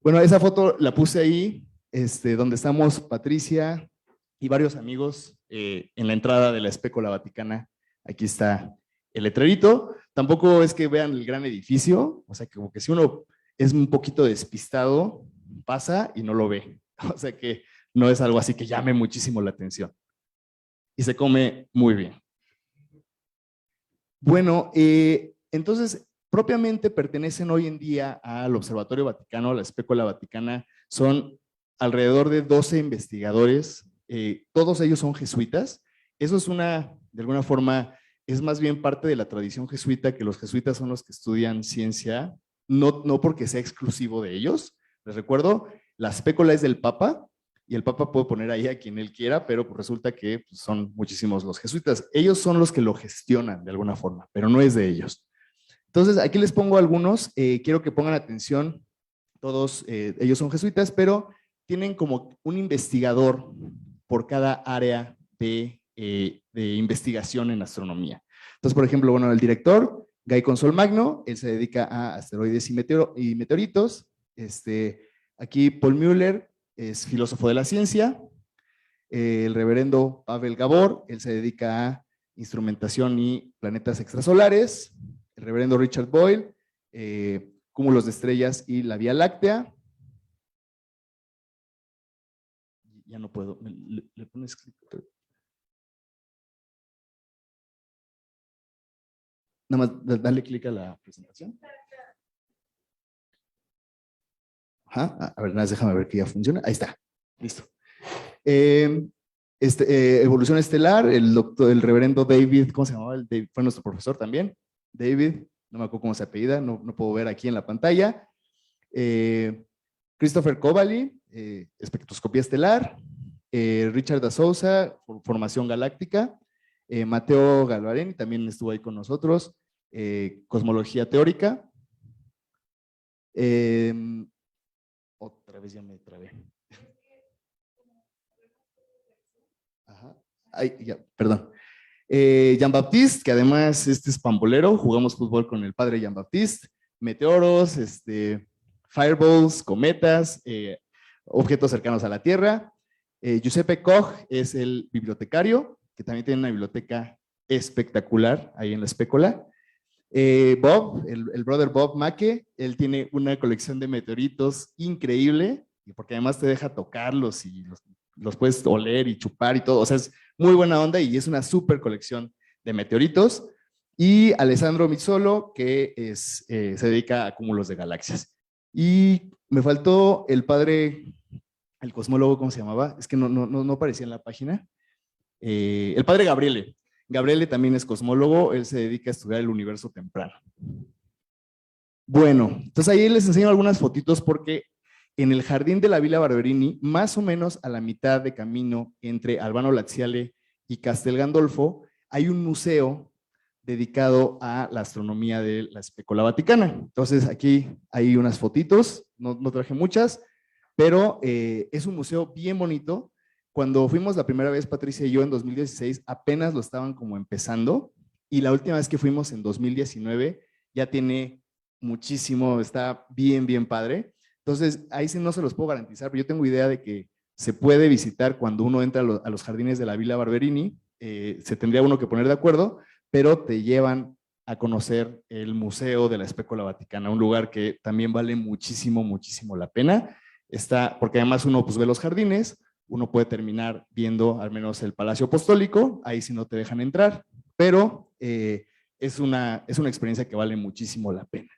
Bueno, esa foto la puse ahí, donde estamos Patricia y varios amigos en la entrada de la Spécola Vaticana. Aquí está el letrerito. Tampoco es que vean el gran edificio, o sea, que como que si uno es un poquito despistado, pasa y no lo ve. O sea que no es algo así que llame muchísimo la atención. Y se come muy bien. Bueno, entonces, propiamente pertenecen hoy en día al Observatorio Vaticano, a la Spécola Vaticana. Son alrededor de 12 investigadores, todos ellos son jesuitas. Eso es de alguna forma, es más bien parte de la tradición jesuita, que los jesuitas son los que estudian ciencia, no porque sea exclusivo de ellos. Les recuerdo, la Spécola es del Papa, y el Papa puede poner ahí a quien él quiera, pero pues resulta que pues, son muchísimos los jesuitas. Ellos son los que lo gestionan de alguna forma, pero no es de ellos. Entonces, aquí les pongo algunos. Quiero que pongan atención. Todos ellos son jesuitas, pero tienen como un investigador por cada área de investigación en astronomía. Entonces, por ejemplo, bueno, el director, Guy Consolmagno, él se dedica a asteroides y meteoritos. Aquí Paul Müller es filósofo de la ciencia. El reverendo Pavel Gabor, él se dedica a instrumentación y planetas extrasolares. El reverendo Richard Boyle, cúmulos de estrellas y la Vía Láctea. Ya no puedo, le pones clic. Nada más dale clic a la presentación. Ajá, a ver, nada más déjame ver que ya funciona. Ahí está, listo. Evolución estelar, el reverendo David, ¿cómo se llamaba? Fue nuestro profesor también. David, no me acuerdo cómo se apellida, no puedo ver aquí en la pantalla. Christopher Kobali, espectroscopía estelar. Richard da Souza, formación galáctica. Mateo Galvareni también estuvo ahí con nosotros. Cosmología teórica. Otra vez ya me trabé. Ajá. Ay, ya, perdón. Jean-Baptiste, que además es pambolero, jugamos fútbol con el padre Jean-Baptiste. Meteoros, fireballs, cometas, objetos cercanos a la Tierra. Giuseppe Koch es el bibliotecario, que también tiene una biblioteca espectacular ahí en la Spécola. Bob, el brother Bob Mackey, él tiene una colección de meteoritos increíble, porque además te deja tocarlos y los puedes oler y chupar y todo. O sea, es muy buena onda y es una súper colección de meteoritos. Y Alessandro Mizzolo, que se dedica a cúmulos de galaxias. Y me faltó el padre, el cosmólogo, ¿cómo se llamaba? Es que no aparecía en la página. El padre Gabriele. Gabriele también es cosmólogo, él se dedica a estudiar el universo temprano. Bueno, entonces ahí les enseño algunas fotitos porque en el jardín de la Villa Barberini, más o menos a la mitad de camino entre Albano Laziale y Castel Gandolfo, hay un museo dedicado a la astronomía de la Spécola Vaticana. Entonces aquí hay unas fotitos, no traje muchas, pero es un museo bien bonito. Cuando fuimos la primera vez, Patricia y yo, en 2016, apenas lo estaban como empezando, y la última vez que fuimos en 2019 ya tiene muchísimo, está bien padre. Entonces, ahí sí no se los puedo garantizar, pero yo tengo idea de que se puede visitar cuando uno entra a los jardines de la Villa Barberini. Se tendría uno que poner de acuerdo, pero te llevan a conocer el Museo de la Spécola Vaticana, un lugar que también vale muchísimo la pena. Porque además uno pues ve los jardines, uno puede terminar viendo al menos el Palacio Apostólico, ahí sí no te dejan entrar, pero es una experiencia que vale muchísimo la pena.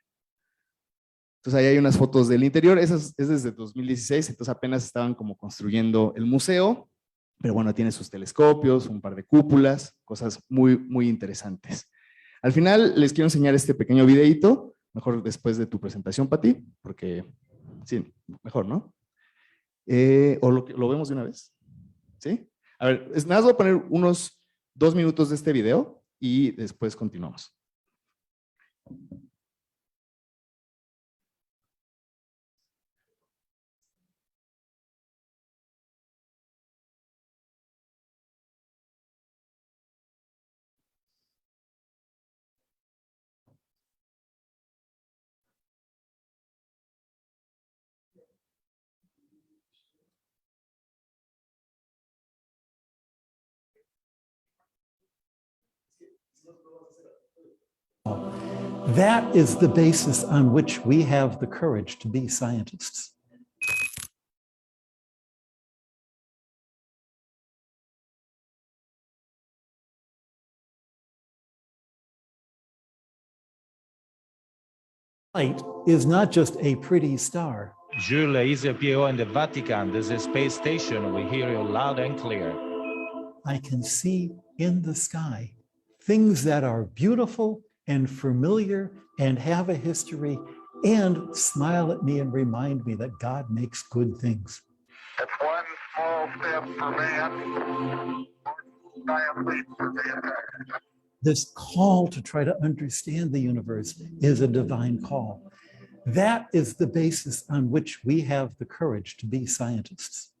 Entonces ahí hay unas fotos del interior, esa es desde 2016, entonces apenas estaban como construyendo el museo, pero bueno, tiene sus telescopios, un par de cúpulas, cosas muy interesantes. Al final les quiero enseñar este pequeño videíto, mejor después de tu presentación, Pati, porque sí, mejor, ¿no? ¿O lo vemos de una vez? ¿Sí? A ver, nada más voy a poner unos 2 minutos de este video y después continuamos. That is the basis on which we have the courage to be scientists. Light is not just a pretty star. Jules is appear in the Vatican. There's a space station. We hear you loud and clear. I can see in the sky things that are beautiful and familiar and have a history and smile at me and remind me that God makes good things. It's one small step for man, giant leap for mankind. This call to try to understand the universe is a divine call. That is the basis on which we have the courage to be scientists.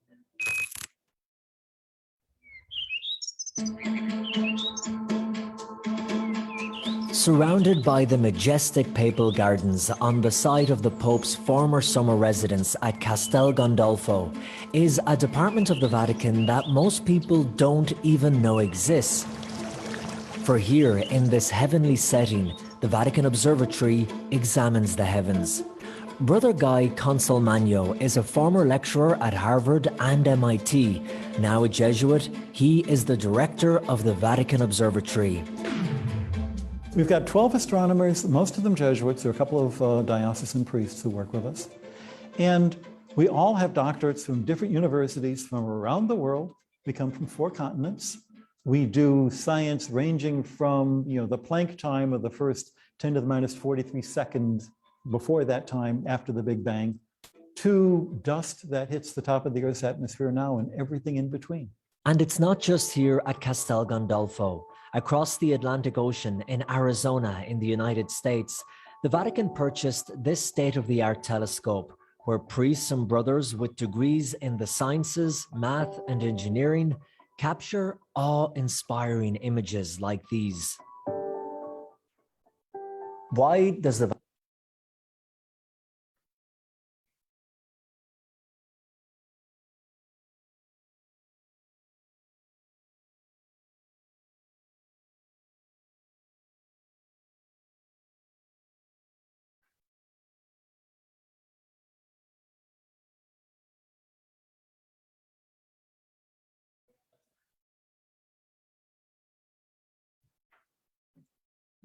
Surrounded by the majestic papal gardens on the site of the Pope's former summer residence at Castel Gandolfo is a department of the Vatican that most people don't even know exists. For here, in this heavenly setting, the Vatican Observatory examines the heavens. Brother Guy Consolmagno is a former lecturer at Harvard and MIT. Now a Jesuit, he is the director of the Vatican Observatory. We've got 12 astronomers, most of them Jesuits. There are a couple of diocesan priests who work with us. And we all have doctorates from different universities from around the world. We come from 4 continents. We do science ranging from, the Planck time of the first 10 to the minus 43 seconds before that time, after the Big Bang, to dust that hits the top of the Earth's atmosphere now and everything in between. And it's not just here at Castel Gandolfo. Across the Atlantic Ocean in Arizona in the United States, the Vatican purchased this state-of-the-art telescope where priests and brothers with degrees in the sciences, math, and engineering capture awe-inspiring images like these. Why does the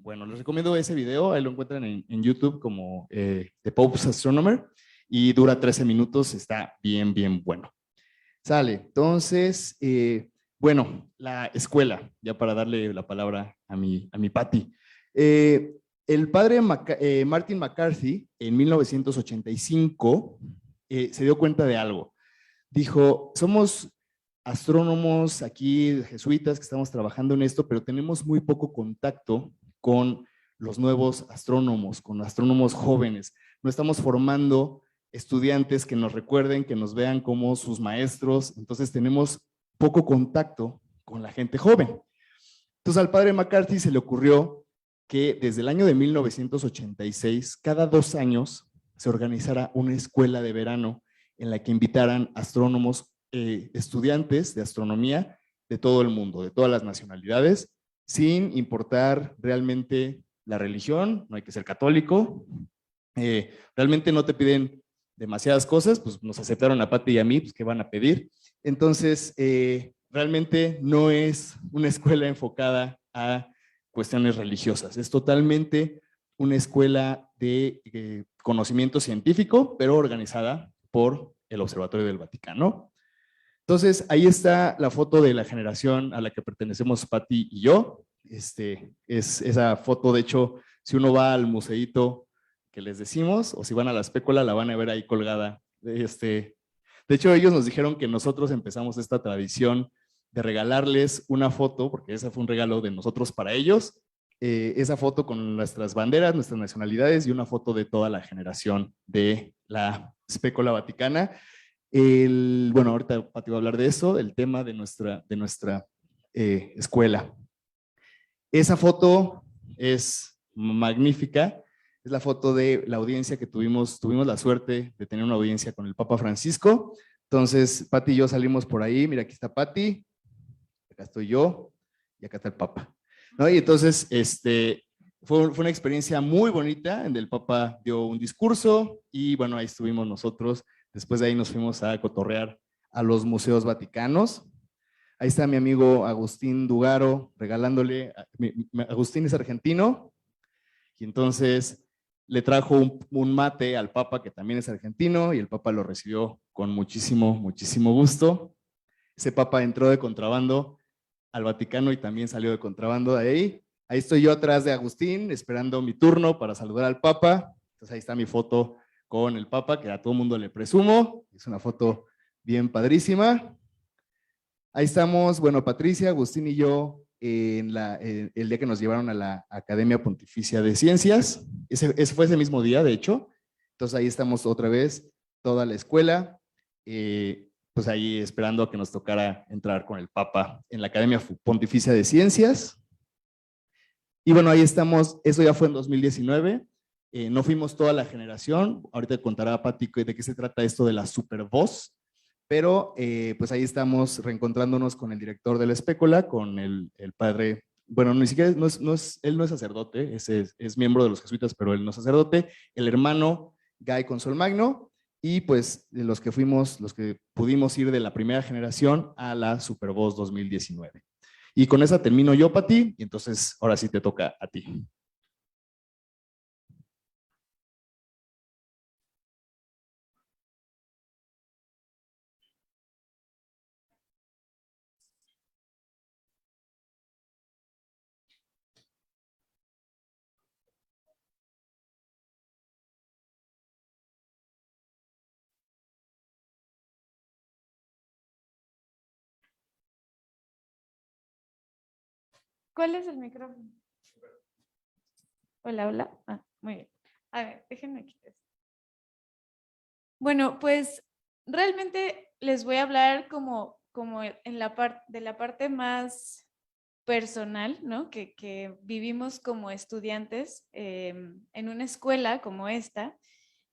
Bueno, les recomiendo ese video, ahí lo encuentran en YouTube como The Pope's Astronomer y dura 13 minutos, está bien, bien bueno. Sale, entonces, bueno, la escuela, ya para darle la palabra a mi Patti. El padre Martin McCarthy, en 1985, se dio cuenta de algo. Dijo, somos astrónomos aquí, jesuitas, que estamos trabajando en esto, pero tenemos muy poco contacto con los nuevos astrónomos, con astrónomos jóvenes. No estamos formando estudiantes que nos recuerden, que nos vean como sus maestros, entonces tenemos poco contacto con la gente joven. Entonces al padre McCarthy se le ocurrió que desde el año de 1986, cada 2 años, se organizara una escuela de verano en la que invitaran astrónomos, estudiantes de astronomía de todo el mundo, de todas las nacionalidades, sin importar realmente la religión, no hay que ser católico, realmente no te piden demasiadas cosas, pues nos aceptaron a Patti y a mí, pues ¿qué van a pedir? Entonces, realmente no es una escuela enfocada a cuestiones religiosas, es totalmente una escuela de conocimiento científico, pero organizada por el Observatorio del Vaticano. Entonces, ahí está la foto de la generación a la que pertenecemos Patti y yo. Es esa foto, de hecho, si uno va al museíto que les decimos, o si van a la espécula, la van a ver ahí colgada. De hecho, ellos nos dijeron que nosotros empezamos esta tradición de regalarles una foto, porque ese fue un regalo de nosotros para ellos, esa foto con nuestras banderas, nuestras nacionalidades y una foto de toda la generación de la Spécola Vaticana. Bueno, ahorita Pati va a hablar de eso, del tema de nuestra escuela. Esa foto es magnífica, es la foto de la audiencia que tuvimos la suerte de tener una audiencia con el Papa Francisco. Entonces, Pati y yo salimos por ahí, mira, aquí está Pati, acá estoy yo y acá está el Papa, ¿no? Y entonces, fue una experiencia muy bonita, en donde el Papa dio un discurso y bueno, ahí estuvimos nosotros. Después de ahí nos fuimos a cotorrear a los museos vaticanos. Ahí está mi amigo Agustín Dugaro regalándole, Agustín es argentino, y entonces le trajo un mate al Papa que también es argentino y el Papa lo recibió con muchísimo gusto. Ese Papa entró de contrabando al Vaticano y también salió de contrabando de ahí. Ahí estoy yo atrás de Agustín esperando mi turno para saludar al Papa. Entonces ahí está mi foto con el Papa, que a todo mundo le presumo. Es una foto bien padrísima. Ahí estamos, bueno, Patricia, Agustín y yo el día que nos llevaron a la Academia Pontificia de Ciencias. Ese fue ese mismo día, de hecho. Entonces ahí estamos otra vez, toda la escuela, pues ahí esperando a que nos tocara entrar con el Papa en la Academia Pontificia de Ciencias. Y bueno, ahí estamos, eso ya fue en 2019. No fuimos toda la generación, ahorita contará Pati de qué se trata esto de la supervoz, pero pues ahí estamos reencontrándonos con el director de la Spécola, con el padre, bueno, ni siquiera, él no es sacerdote, es miembro de los jesuitas, pero él no es sacerdote, el hermano Guy Consolmagno, y pues los que pudimos ir de la primera generación a la supervoz 2019. Y con esa termino yo, Pati, y entonces ahora sí te toca a ti. ¿Cuál es el micrófono? Hola, hola. Ah, muy bien. A ver, déjenme quitar esto. Bueno, pues realmente les voy a hablar como en de la parte más personal, ¿no? Que vivimos como estudiantes en una escuela como esta,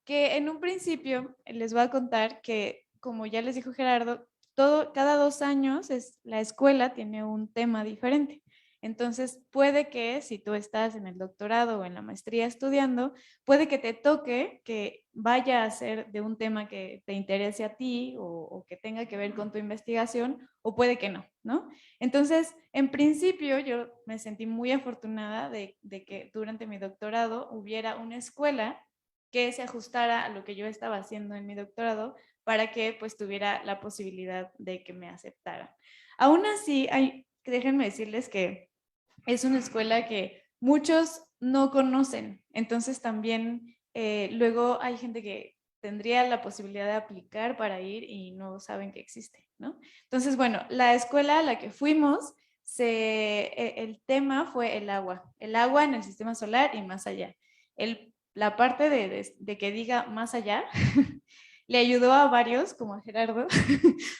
que en un principio les voy a contar que, como ya les dijo Gerardo, cada 2 años la escuela tiene un tema diferente. Entonces, puede que si tú estás en el doctorado o en la maestría estudiando, puede que te toque que vaya a ser de un tema que te interese a ti o que tenga que ver con tu investigación, o puede que no, ¿no? Entonces, en principio, yo me sentí muy afortunada de que durante mi doctorado hubiera una escuela que se ajustara a lo que yo estaba haciendo en mi doctorado para que pues tuviera la posibilidad de que me aceptaran. Aún así, déjenme decirles que es una escuela que muchos no conocen, entonces también luego hay gente que tendría la posibilidad de aplicar para ir y no saben que existe, ¿no? Entonces, bueno, la escuela a la que fuimos, el tema fue el agua en el sistema solar y más allá. La parte de que diga más allá le ayudó a varios, como a Gerardo,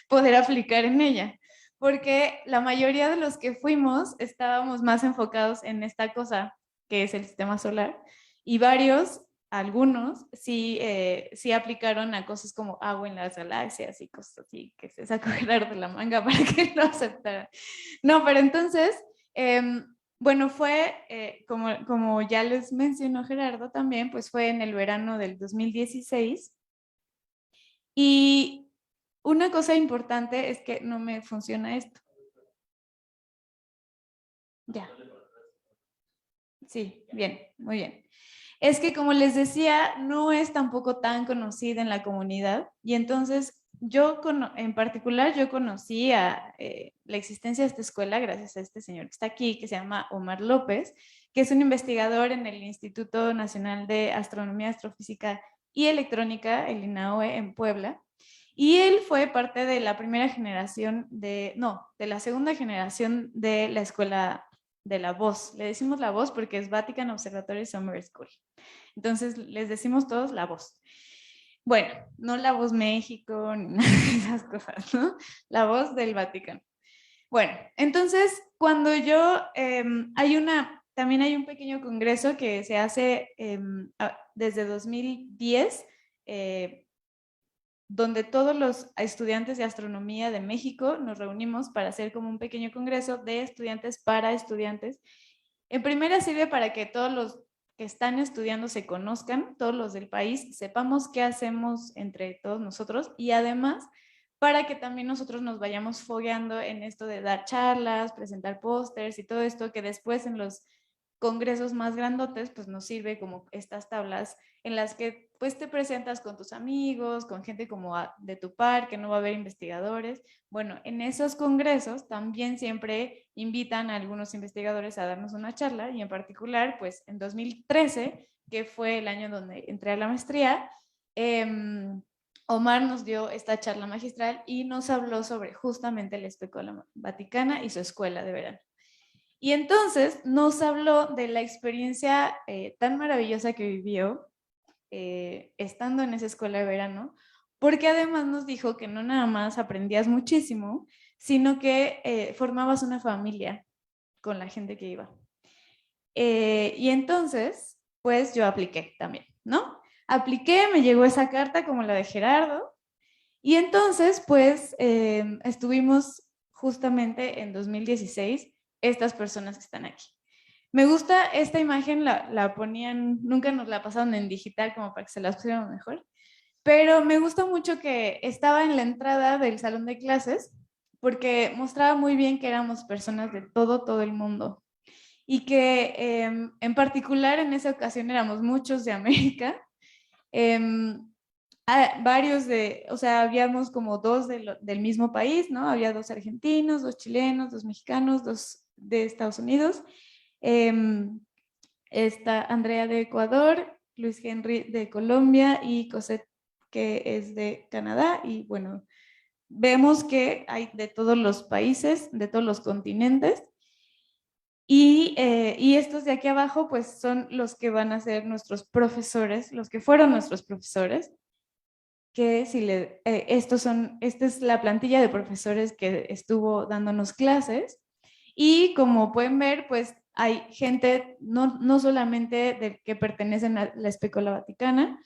poder aplicar en ella. Porque la mayoría de los que fuimos estábamos más enfocados en esta cosa que es el sistema solar, y algunos, sí aplicaron a cosas como agua en las galaxias y cosas así, que se sacó Gerardo de la manga para que lo aceptaran. No, pero entonces, bueno, fue, como ya les mencionó Gerardo también, pues fue en el verano del 2016, y una cosa importante es que no me funciona esto. Ya. Sí, bien, muy bien. Es que, como les decía, no es tampoco tan conocida en la comunidad, y entonces en particular yo conocí la existencia de esta escuela gracias a este señor que está aquí, que se llama Omar López, que es un investigador en el Instituto Nacional de Astronomía, Astrofísica y Electrónica, el INAOE, en Puebla. Y él fue parte de la primera generación de la segunda generación de la escuela de La Voz. Le decimos La Voz porque es Vatican Observatory Summer School. Entonces les decimos todos La Voz. Bueno, no La Voz México, ni nada de esas cosas, ¿no? La Voz del Vaticano. Bueno, entonces cuando yo, también hay un pequeño congreso que se hace desde 2010, donde todos los estudiantes de astronomía de México nos reunimos para hacer como un pequeño congreso de estudiantes para estudiantes. En primera sirve para que todos los que están estudiando se conozcan, todos los del país, sepamos qué hacemos entre todos nosotros y además para que también nosotros nos vayamos fogueando en esto de dar charlas, presentar pósters y todo esto que después en los congresos más grandotes, pues nos sirve como estas tablas en las que pues te presentas con tus amigos, con gente como de tu par, que no va a haber investigadores. Bueno, en esos congresos también siempre invitan a algunos investigadores a darnos una charla y en particular, pues en 2013, que fue el año donde entré a la maestría, Omar nos dio esta charla magistral y nos habló sobre justamente la Escuela Vaticana y su escuela de verano. Y entonces nos habló de la experiencia tan maravillosa que vivió estando en esa escuela de verano, porque además nos dijo que no nada más aprendías muchísimo, sino que formabas una familia con la gente que iba. Y entonces, pues yo apliqué también, ¿no? Apliqué, me llegó esa carta como la de Gerardo, y entonces, pues estuvimos justamente en 2016 estas personas que están aquí. Me gusta esta imagen, la ponían, nunca nos la pasaron en digital como para que se las pusiéramos mejor, pero me gusta mucho que estaba en la entrada del salón de clases porque mostraba muy bien que éramos personas de todo el mundo y que en particular en esa ocasión éramos muchos de América, varios habíamos como dos del mismo país, ¿no? Había 2 argentinos, 2 chilenos, 2 mexicanos, 2 de Estados Unidos. Está Andrea de Ecuador, Luis Henry de Colombia y Cosette, que es de Canadá. Y bueno, vemos que hay de todos los países, de todos los continentes. Y estos de aquí abajo, pues son los que van a ser nuestros profesores, los que fueron nuestros profesores. Que esta es la plantilla de profesores que estuvo dándonos clases. Y como pueden ver, pues hay gente, no solamente que pertenecen a la Escuela Vaticana,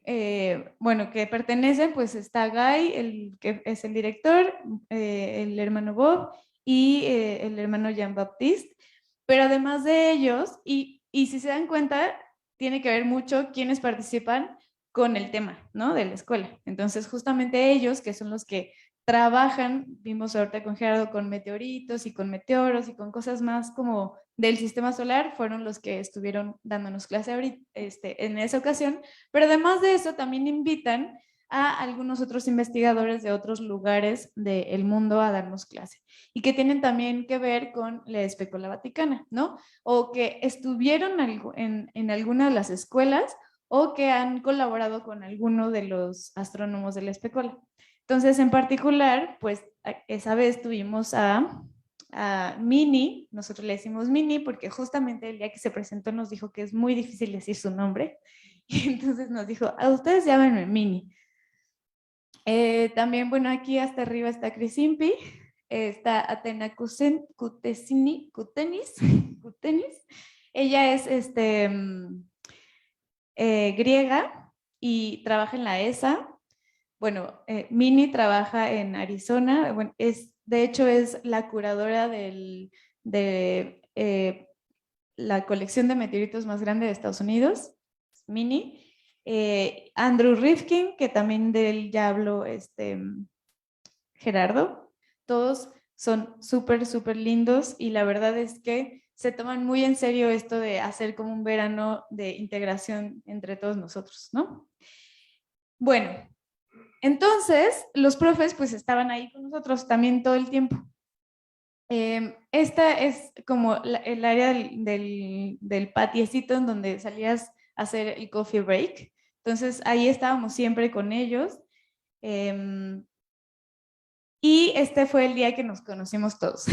que pertenecen, pues está Guy, el que es el director, el hermano Bob y el hermano Jean-Baptiste, pero además de ellos, y si se dan cuenta, tiene que ver mucho quienes participan con el tema, ¿no? De la escuela. Entonces, justamente ellos, que son los que trabajan, vimos ahorita con Gerardo, con meteoritos y con meteoros y con cosas más como del sistema solar, fueron los que estuvieron dándonos clase ahorita, en esa ocasión, pero además de eso también invitan a algunos otros investigadores de otros lugares del mundo a darnos clase y que tienen también que ver con la Escuela Vaticana, ¿no? O que estuvieron en alguna de las escuelas o que han colaborado con alguno de los astrónomos de la escuela. Entonces, en particular, pues esa vez tuvimos a Mini, nosotros le decimos Mini porque justamente el día que se presentó nos dijo que es muy difícil decir su nombre, y entonces nos dijo, a ustedes llámenme Mini. También, bueno, aquí hasta arriba está Crisimpi, está Atena Kutenis, ella es griega y trabaja en la ESA. Bueno, Mini trabaja en Arizona, bueno, de hecho es la curadora de la colección de meteoritos más grande de Estados Unidos, Mini. Andrew Rifkin, que también de él ya habló Gerardo. Todos son súper lindos y la verdad es que se toman muy en serio esto de hacer como un verano de integración entre todos nosotros, ¿no? Bueno, entonces los profes pues estaban ahí con nosotros también todo el tiempo. Esta es como el área del patiecito en donde salías a hacer el coffee break. Entonces ahí estábamos siempre con ellos. Y este fue el día que nos conocimos todos.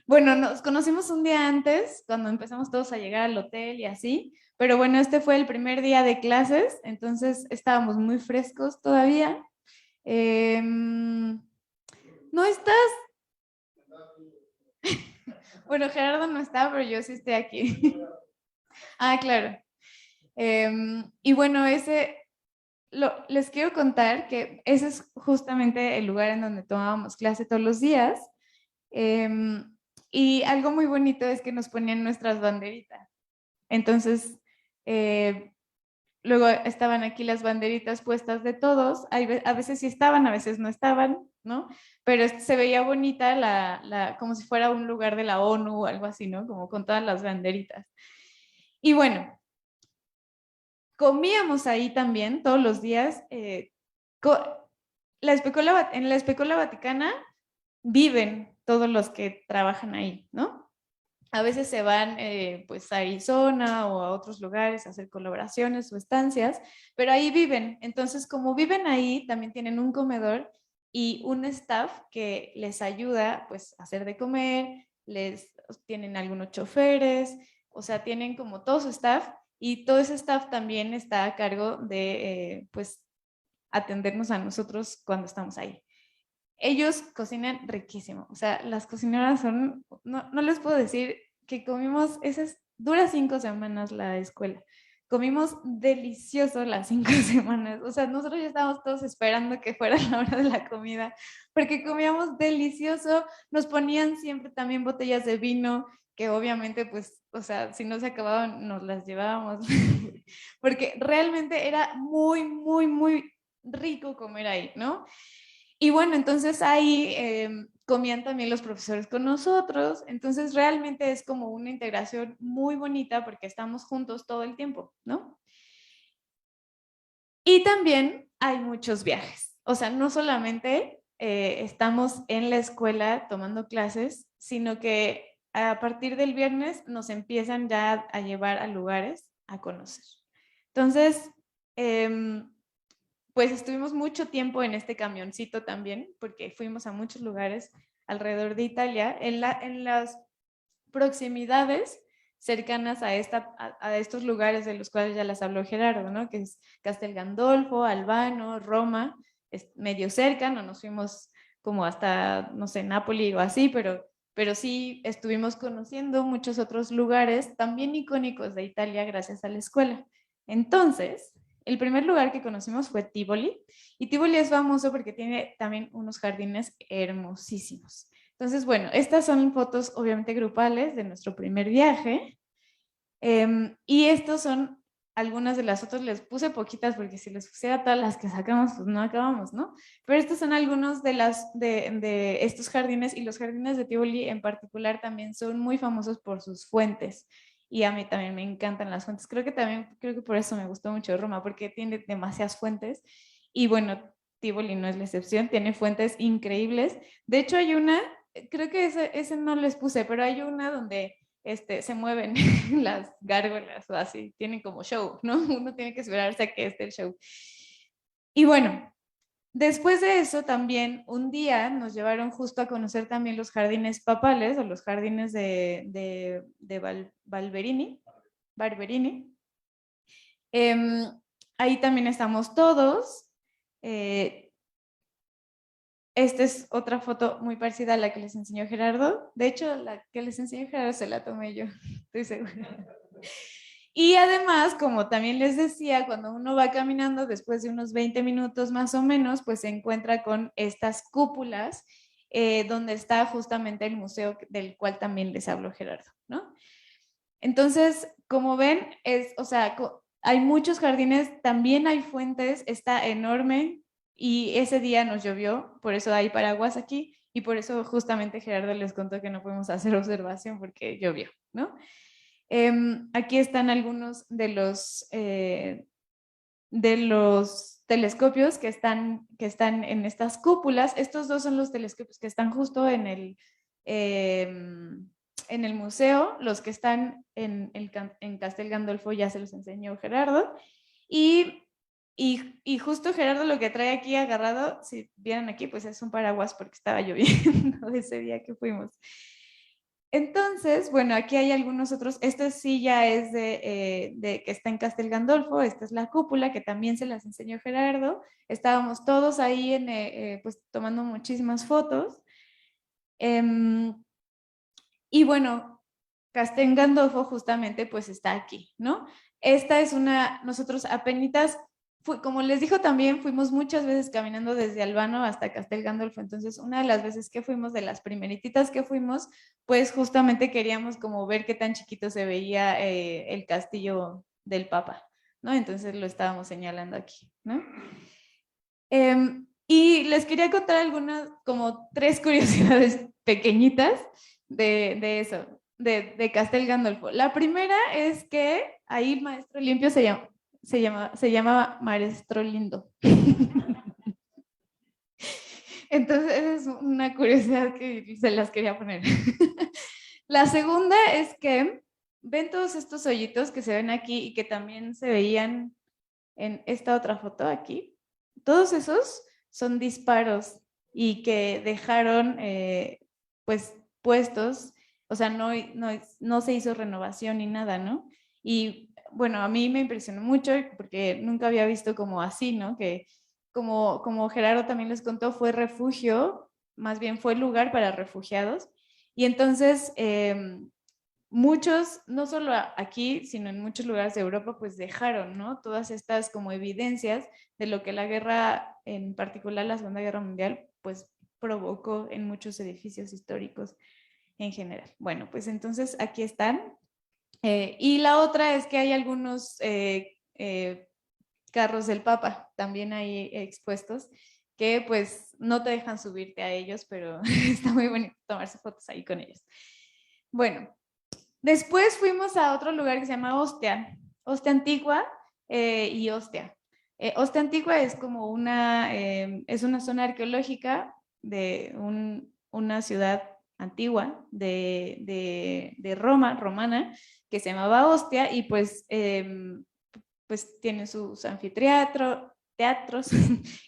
Bueno, nos conocimos un día antes, cuando empezamos todos a llegar al hotel y así, pero bueno, este fue el primer día de clases, entonces estábamos muy frescos todavía. ¿No estás? Bueno, Gerardo no está, pero yo sí estoy aquí. Ah, claro. Y bueno, les quiero contar que ese es justamente el lugar en donde tomábamos clase todos los días. Y algo muy bonito es que nos ponían nuestras banderitas. Entonces, luego estaban aquí las banderitas puestas de todos. A veces sí estaban, a veces no estaban, ¿no? Pero se veía bonita como si fuera un lugar de la ONU o algo así, ¿no? Como con todas las banderitas. Y bueno, comíamos ahí también todos los días. En la Especola Vaticana viven todos los que trabajan ahí, ¿no? A veces se van pues a Arizona o a otros lugares a hacer colaboraciones o estancias, pero ahí viven. Entonces, como viven ahí, también tienen un comedor y un staff que les ayuda pues a hacer de comer, tienen algunos choferes, o sea, tienen como todo su staff y todo ese staff también está a cargo de pues atendernos a nosotros cuando estamos ahí. Ellos cocinan riquísimo, o sea, las cocineras son, no les puedo decir que comimos, dura 5 semanas la escuela, comimos delicioso las 5 semanas, o sea, nosotros ya estábamos todos esperando que fuera la hora de la comida, porque comíamos delicioso, nos ponían siempre también botellas de vino, que obviamente pues, o sea, si no se acababan, nos las llevábamos, porque realmente era muy, muy, muy rico comer ahí, ¿no? Y bueno, entonces ahí comían también los profesores con nosotros, entonces realmente es como una integración muy bonita porque estamos juntos todo el tiempo, ¿no? Y también hay muchos viajes, o sea, no solamente estamos en la escuela tomando clases, sino que a partir del viernes nos empiezan ya a llevar a lugares a conocer. Entonces, pues estuvimos mucho tiempo en este camioncito también, porque fuimos a muchos lugares alrededor de Italia, en las proximidades cercanas a estos lugares de los cuales ya les habló Gerardo, ¿no? Que es Castel Gandolfo, Albano, Roma, es medio cerca, no nos fuimos como hasta, no sé, Nápoli o así, pero sí estuvimos conociendo muchos otros lugares también icónicos de Italia gracias a la escuela. Entonces, el primer lugar que conocimos fue Tivoli, y Tivoli es famoso porque tiene también unos jardines hermosísimos. Entonces, bueno, estas son fotos obviamente grupales de nuestro primer viaje, y estos son algunas de las fotos, les puse poquitas porque si les pusiera todas las que sacamos, pues no acabamos, ¿no? Pero estos son algunos de estos jardines, y los jardines de Tivoli en particular también son muy famosos por sus fuentes. Y a mí también me encantan las fuentes. Creo que por eso me gustó mucho Roma, porque tiene demasiadas fuentes. Y bueno, Tivoli no es la excepción, tiene fuentes increíbles. De hecho, hay una, creo que ese no les puse, pero hay una donde se mueven las gárgolas o así, tienen como show, ¿no? Uno tiene que esperarse a que esté el show. Y bueno, después de eso también un día nos llevaron justo a conocer también los jardines papales o los jardines de Barberini. Ahí también estamos todos. Esta es otra foto muy parecida a la que les enseñó Gerardo. De hecho, la que les enseñó Gerardo se la tomé yo, estoy segura. Y además, como también les decía, cuando uno va caminando después de unos 20 minutos más o menos, pues se encuentra con estas cúpulas donde está justamente el museo del cual también les habló Gerardo, ¿no? Entonces, como ven, o sea, hay muchos jardines, también hay fuentes, está enorme, y ese día nos llovió, por eso hay paraguas aquí, y por eso justamente Gerardo les contó que no podemos hacer observación porque llovió, ¿no? Aquí están algunos de los telescopios que están en estas cúpulas. Estos dos son los telescopios que están justo en el museo. Los que están en Castel Gandolfo ya se los enseñó Gerardo. Y Y justo Gerardo lo que trae aquí agarrado, si vieron aquí, pues es un paraguas porque estaba lloviendo ese día que fuimos. Entonces, bueno, aquí hay algunos otros. Este sí ya es de que está en Castel Gandolfo. Esta es la cúpula que también se las enseñó Gerardo. Estábamos todos ahí pues tomando muchísimas fotos. Y bueno, Castel Gandolfo justamente pues está aquí, ¿no? Esta es nosotros apenitas, como les dijo también, fuimos muchas veces caminando desde Albano hasta Castel Gandolfo, entonces una de las veces que fuimos, de las primerititas que fuimos, pues justamente queríamos como ver qué tan chiquito se veía el castillo del Papa, ¿no? Entonces lo estábamos señalando aquí, ¿no? Y les quería contar algunas, como 3 curiosidades pequeñitas de eso, de Castel Gandolfo. La primera es que ahí el maestro limpio se llamaba Maestro Lindo. Entonces es una curiosidad que se las quería poner. La segunda es que ven todos estos hoyitos que se ven aquí y que también se veían en esta otra foto aquí. Todos esos son disparos y que dejaron pues puestos, o sea, no se hizo renovación ni nada, ¿no? Y bueno, a mí me impresionó mucho porque nunca había visto como así, ¿no? Que como Gerardo también les contó, fue refugio, más bien fue lugar para refugiados. Y entonces muchos, no solo aquí, sino en muchos lugares de Europa, pues dejaron, ¿no? Todas estas como evidencias de lo que la guerra, en particular la Segunda Guerra Mundial, pues provocó en muchos edificios históricos en general. Bueno, pues entonces aquí están. Y la otra es que hay algunos carros del Papa también ahí expuestos que pues no te dejan subirte a ellos, pero está muy bonito tomarse fotos ahí con ellos. Bueno, después fuimos a otro lugar que se llama Ostia Antigua y Ostia. Ostia Antigua es como es una zona arqueológica de una ciudad antigua de Roma, romana, que se llamaba Ostia y pues tiene sus teatros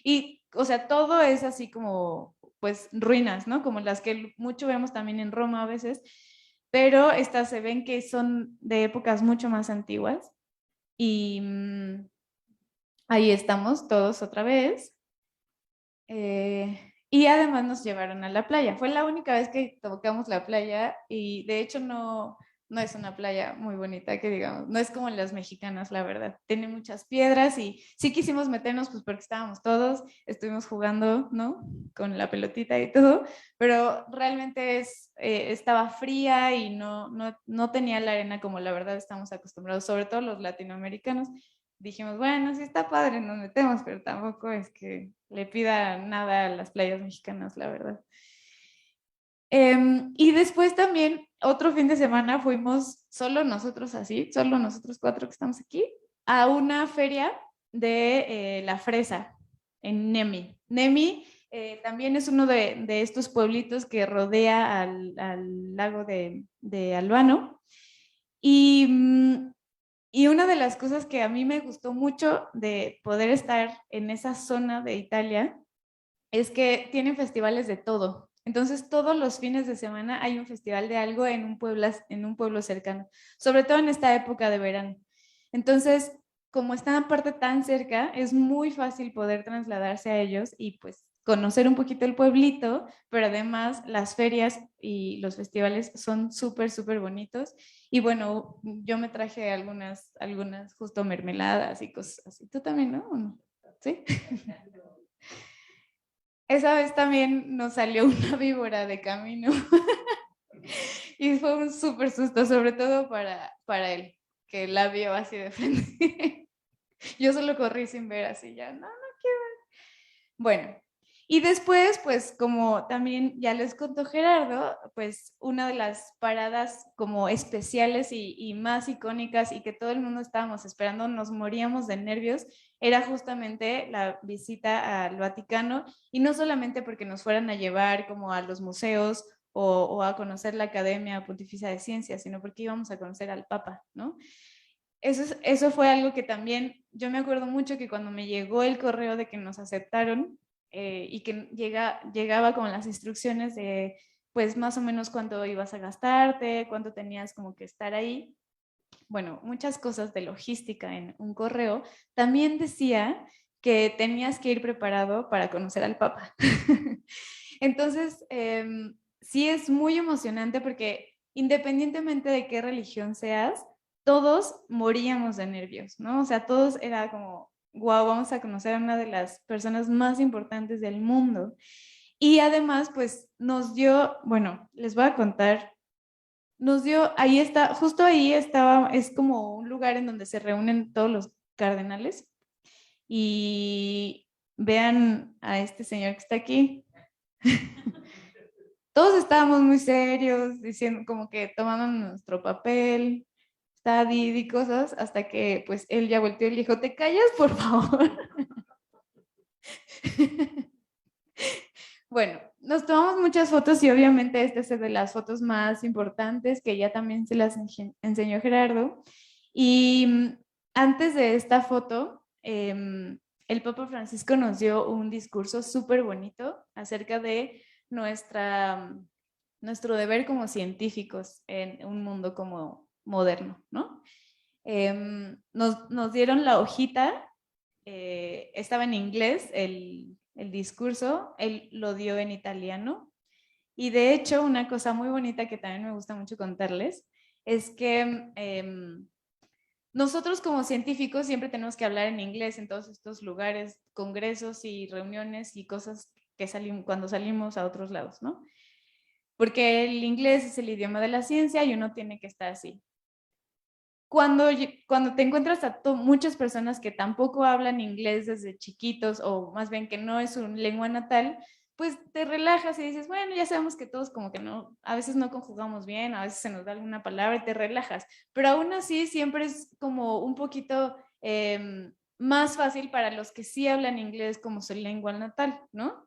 y, o sea, todo es así como, pues, ruinas, ¿no? Como las que mucho vemos también en Roma a veces, pero estas se ven que son de épocas mucho más antiguas y ahí estamos todos otra vez. Y además nos llevaron a la playa. Fue la única vez que tocamos la playa y de hecho no es una playa muy bonita, que digamos, no es como las mexicanas, la verdad. Tiene muchas piedras y sí quisimos meternos pues porque estábamos todos, estuvimos jugando, ¿no? Con la pelotita y todo, pero realmente estaba fría y no tenía la arena como la verdad estamos acostumbrados, sobre todo los latinoamericanos. Dijimos, bueno, sí está padre, nos metemos, pero tampoco es que le pida nada a las playas mexicanas, la verdad. Y después también, otro fin de semana, fuimos solo nosotros 4 que estamos aquí, a una feria de la fresa en Nemi. Nemi también es uno de estos pueblitos que rodea al lago de Albano. Y una de las cosas que a mí me gustó mucho de poder estar en esa zona de Italia es que tienen festivales de todo. Entonces, todos los fines de semana hay un festival de algo en un pueblo cercano, sobre todo en esta época de verano. Entonces, como están aparte tan cerca, es muy fácil poder trasladarse a ellos y pues conocer un poquito el pueblito, pero además las ferias y los festivales son súper, súper bonitos. Y bueno, yo me traje algunas justo mermeladas y cosas así. ¿Tú también, no? ¿Sí? Esa vez también nos salió una víbora de camino y fue un súper susto, sobre todo para él, que la vio así de frente. Yo solo corrí sin ver así, ya, no quiero ver. Bueno, y después, pues como también ya les contó Gerardo, pues una de las paradas como especiales y más icónicas y que todo el mundo estábamos esperando, nos moríamos de nervios, era justamente la visita al Vaticano, y no solamente porque nos fueran a llevar como a los museos o a conocer la Academia Pontificia de Ciencias, sino porque íbamos a conocer al Papa, ¿no? eso fue algo que también, yo me acuerdo mucho que cuando me llegó el correo de que nos aceptaron y que llegaba con las instrucciones de, pues más o menos cuánto ibas a gastarte, cuánto tenías como que estar ahí, bueno, muchas cosas de logística en un correo, también decía que tenías que ir preparado para conocer al Papa. Entonces, sí es muy emocionante porque independientemente de qué religión seas, todos moríamos de nervios, ¿no? O sea, todos era como, wow, vamos a conocer a una de las personas más importantes del mundo. Y además, pues nos dio, bueno, les voy a contar, nos dio, ahí está, justo ahí estaba, es como un lugar en donde se reúnen todos los cardenales. Y vean a este señor que está aquí. Todos estábamos muy serios, diciendo como que tomando nuestro papel, está Didi y cosas, hasta que pues él ya volteó y le dijo, ¿te callas, por favor? Bueno, nos tomamos muchas fotos y obviamente esta es de las fotos más importantes que ya también se las enseñó Gerardo. Y antes de esta foto, el Papa Francisco nos dio un discurso súper bonito acerca de nuestro deber como científicos en un mundo como moderno, ¿no? Nos dieron la hojita, estaba en inglés el discurso, él lo dio en italiano. Y de hecho, una cosa muy bonita que también me gusta mucho contarles es que nosotros como científicos siempre tenemos que hablar en inglés en todos estos lugares, congresos y reuniones y cosas que cuando salimos a otros lados, ¿no? Porque el inglés es el idioma de la ciencia y uno tiene que estar así. Cuando te encuentras a muchas personas que tampoco hablan inglés desde chiquitos, o más bien que no es su lengua natal, pues te relajas y dices, bueno, ya sabemos que todos como que no, a veces no conjugamos bien, a veces se nos da alguna palabra y te relajas, pero aún así siempre es como un poquito más fácil para los que sí hablan inglés como su lengua natal, ¿no?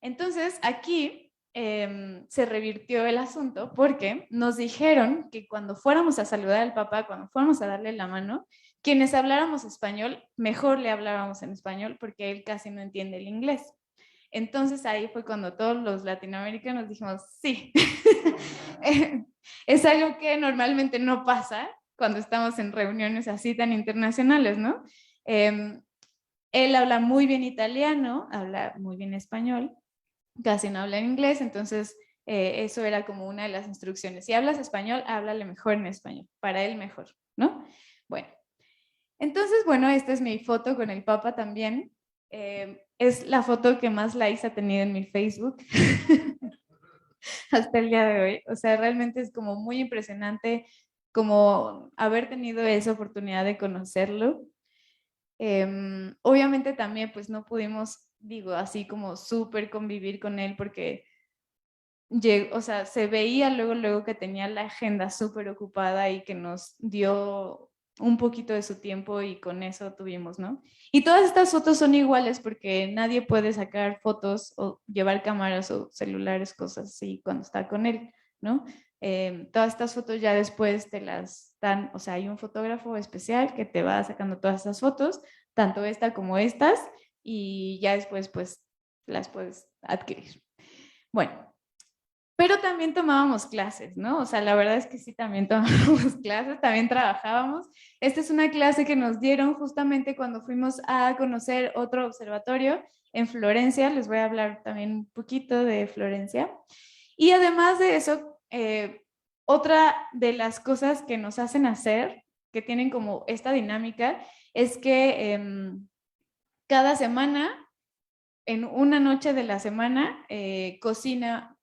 Entonces aquí se revirtió el asunto porque nos dijeron que cuando fuéramos a saludar al Papa, cuando fuéramos a darle la mano, quienes habláramos español, mejor le hablábamos en español porque él casi no entiende el inglés. Entonces ahí fue cuando todos los latinoamericanos dijimos, sí, es algo que normalmente no pasa cuando estamos en reuniones así tan internacionales, ¿no? Él habla muy bien italiano, habla muy bien español, casi no habla en inglés, entonces eso era como una de las instrucciones. Si hablas español, háblale mejor en español, para él mejor, ¿no? Bueno, entonces, bueno, esta es mi foto con el Papa también. Es la foto que más likes ha tenido en mi Facebook hasta el día de hoy. O sea, realmente es como muy impresionante como haber tenido esa oportunidad de conocerlo. Obviamente también pues no pudimos, digo, así como súper convivir con él porque o sea, se veía luego que tenía la agenda súper ocupada y que nos dio un poquito de su tiempo y con eso tuvimos, ¿no? Y todas estas fotos son iguales porque nadie puede sacar fotos o llevar cámaras o celulares, cosas así cuando está con él, ¿no? Todas estas fotos ya después te las dan, o sea, hay un fotógrafo especial que te va sacando todas estas fotos, tanto esta como estas, y ya después pues las puedes adquirir. Bueno, pero también tomábamos clases, ¿no? O sea, la verdad es que sí, también tomábamos clases, también trabajábamos. Esta es una clase que nos dieron justamente cuando fuimos a conocer otro observatorio en Florencia. Les voy a hablar también un poquito de Florencia. Y además de eso, otra de las cosas que nos hacen hacer, que tienen como esta dinámica, es que cada semana, en una noche de la semana, cocina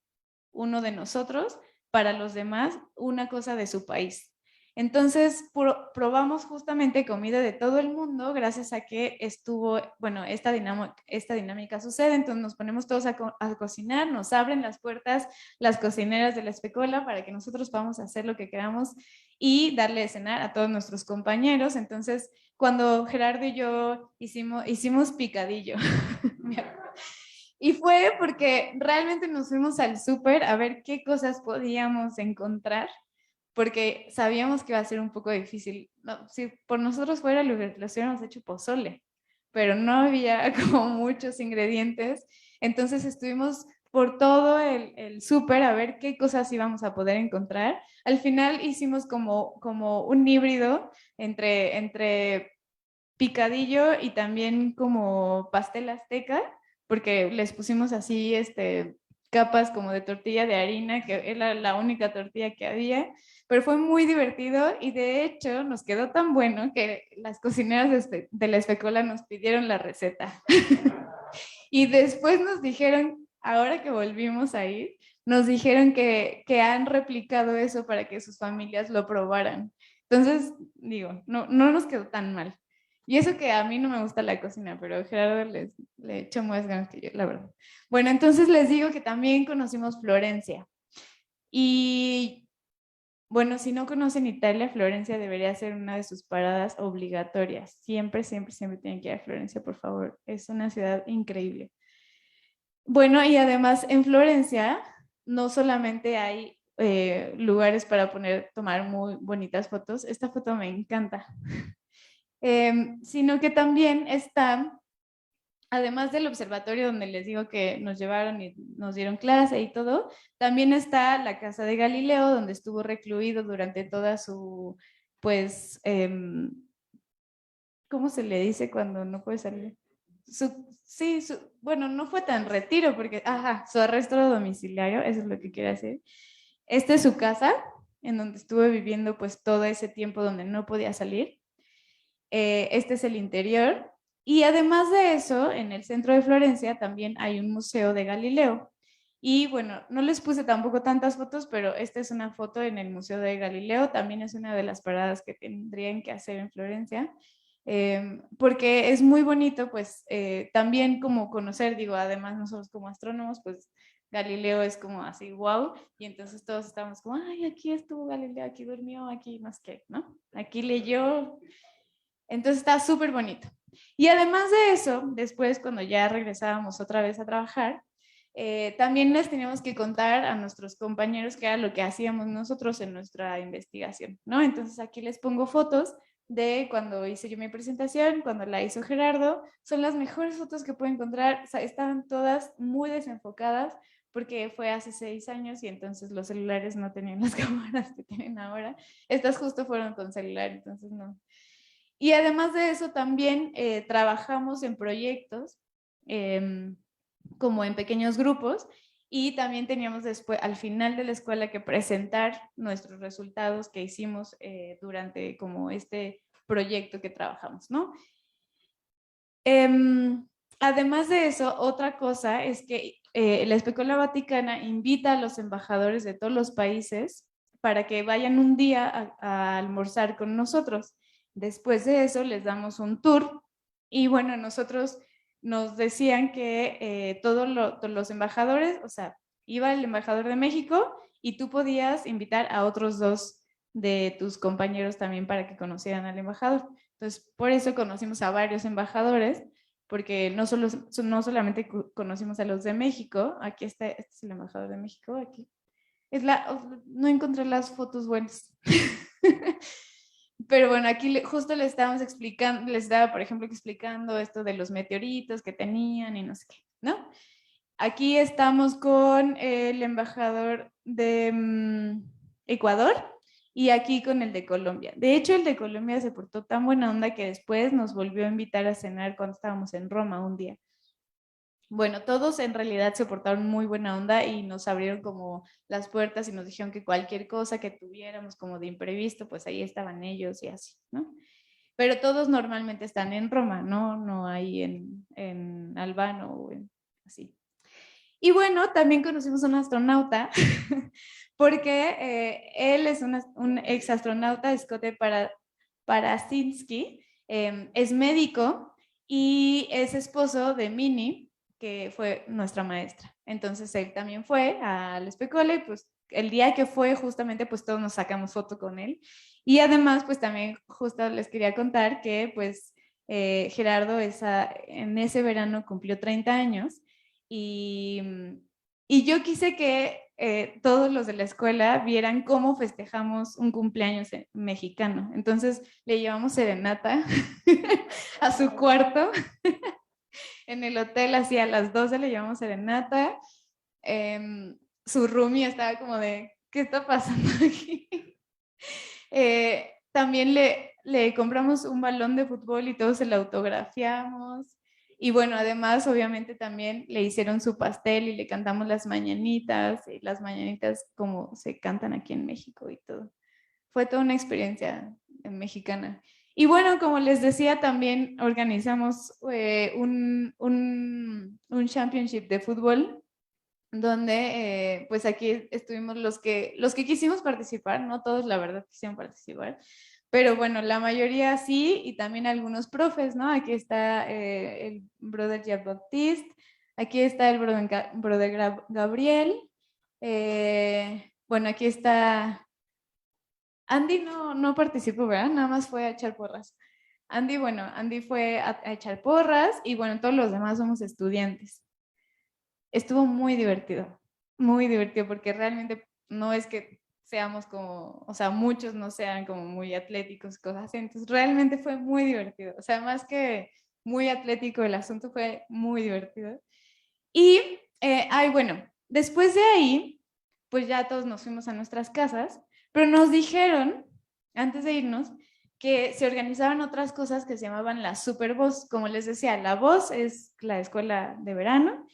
uno de nosotros para los demás una cosa de su país. Entonces probamos justamente comida de todo el mundo gracias a que estuvo, bueno, esta dinámica sucede, entonces nos ponemos todos a cocinar, nos abren las puertas las cocineras de la Especola para que nosotros podamos hacer lo que queramos y darle de cenar a todos nuestros compañeros. Entonces, cuando Gerardo y yo hicimos picadillo, y fue porque realmente nos fuimos al súper a ver qué cosas podíamos encontrar porque sabíamos que iba a ser un poco difícil. No, si por nosotros fuera, lo hubiéramos hecho pozole, pero no había como muchos ingredientes. Entonces estuvimos por todo el súper a ver qué cosas íbamos a poder encontrar. Al final hicimos como un híbrido entre picadillo y también como pastel azteca, porque les pusimos así capas como de tortilla de harina, que era la única tortilla que había, pero fue muy divertido y de hecho nos quedó tan bueno que las cocineras de la Especola nos pidieron la receta. Y después nos dijeron, ahora que volvimos a ir, nos dijeron que han replicado eso para que sus familias lo probaran. Entonces, digo, no nos quedó tan mal. Y eso que a mí no me gusta la cocina, pero Gerardo le echó más ganas que yo, la verdad. Bueno, entonces les digo que también conocimos Florencia. Y bueno, si no conocen Italia, Florencia debería ser una de sus paradas obligatorias. Siempre, siempre, siempre tienen que ir a Florencia, por favor. Es una ciudad increíble. Bueno, y además en Florencia no solamente hay lugares para tomar muy bonitas fotos. Esta foto me encanta. Sino que también está, además del observatorio donde les digo que nos llevaron y nos dieron clase y todo, también está la casa de Galileo, donde estuvo recluido durante toda su, pues, ¿cómo se le dice cuando no puede salir? Bueno, no fue tan retiro, porque, su arresto domiciliario, eso es lo que quiere decir. Esta es su casa, en donde estuvo viviendo pues todo ese tiempo donde no podía salir. Este es el interior. Y además de eso, en el centro de Florencia también hay un museo de Galileo. Y bueno, no les puse tampoco tantas fotos, pero esta es una foto en el Museo de Galileo. También es una de las paradas que tendrían que hacer en Florencia. Porque es muy bonito, pues también como conocer, digo, además nosotros como astrónomos, pues Galileo es como así, wow, y entonces todos estamos como, ay, aquí estuvo Galileo, aquí durmió, aquí no sé qué, ¿no? Aquí leyó. Entonces está súper bonito. Y además de eso, después cuando ya regresábamos otra vez a trabajar, también les teníamos que contar a nuestros compañeros qué era lo que hacíamos nosotros en nuestra investigación, ¿no? Entonces aquí les pongo fotos de cuando hice yo mi presentación, cuando la hizo Gerardo. Son las mejores fotos que puedo encontrar. O sea, estaban todas muy desenfocadas porque fue hace 6 años y entonces los celulares no tenían las cámaras que tienen ahora. Estas justo fueron con celular, entonces no. Y además de eso también trabajamos en proyectos como en pequeños grupos y también teníamos después al final de la escuela que presentar nuestros resultados que hicimos durante como este proyecto que trabajamos, ¿no? Además de eso, otra cosa es que la Especola Vaticana invita a los embajadores de todos los países para que vayan un día a almorzar con nosotros. Después de eso les damos un tour y bueno, nosotros nos decían que todos los embajadores, o sea, iba el embajador de México y tú podías invitar a otros 2 de tus compañeros también para que conocieran al embajador. Entonces, por eso conocimos a varios embajadores, porque no solamente conocimos a los de México. Aquí está, este es el embajador de México, aquí. No encontré las fotos buenas. Pero bueno, aquí justo les estábamos explicando, les estaba, por ejemplo, explicando esto de los meteoritos que tenían y no sé qué, ¿no? Aquí estamos con el embajador de Ecuador y aquí con el de Colombia. De hecho, el de Colombia se portó tan buena onda que después nos volvió a invitar a cenar cuando estábamos en Roma un día. Bueno, todos en realidad se portaron muy buena onda y nos abrieron como las puertas y nos dijeron que cualquier cosa que tuviéramos como de imprevisto, pues ahí estaban ellos y así, ¿no? Pero todos normalmente están en Roma, ¿no? No hay en Albano o así. Y bueno, también conocimos a un astronauta, porque él es un exastronauta, Scott Parasinski, es médico y es esposo de Minnie, que fue nuestra maestra. Entonces él también fue al Especola y pues el día que fue justamente pues todos nos sacamos foto con él. Y además pues también justo les quería contar que pues Gerardo en ese verano cumplió 30 años y yo quise que todos los de la escuela vieran cómo festejamos un cumpleaños mexicano. Entonces le llevamos serenata a su cuarto. En el hotel, así a las 12 le llevamos serenata. Su roomie estaba como de, ¿qué está pasando aquí? También le compramos un balón de fútbol y todos se lo autografiamos. Y bueno, además, obviamente también le hicieron su pastel y le cantamos las mañanitas como se cantan aquí en México y todo. Fue toda una experiencia mexicana. Y bueno, como les decía, también organizamos un championship de fútbol, donde pues aquí estuvimos los que quisimos participar, no todos la verdad quisieron participar, pero bueno, la mayoría sí, y también algunos profes, ¿no? Aquí está el brother Jean-Baptiste, aquí está el brother Gabriel, bueno, aquí está Andy, no participó, ¿verdad? Nada más fue a echar porras. Andy, bueno, Andy fue a echar porras y bueno, todos los demás somos estudiantes. Estuvo muy divertido porque realmente no es que seamos como, o sea, muchos no sean como muy atléticos, cosas así, entonces realmente fue muy divertido, o sea, más que muy atlético el asunto, fue muy divertido. Y, bueno, después de ahí, pues ya todos nos fuimos a nuestras casas, pero nos dijeron, antes de irnos, que se organizaban otras cosas que se llamaban la Super Voz. Como les decía, la Voz es la escuela de verano,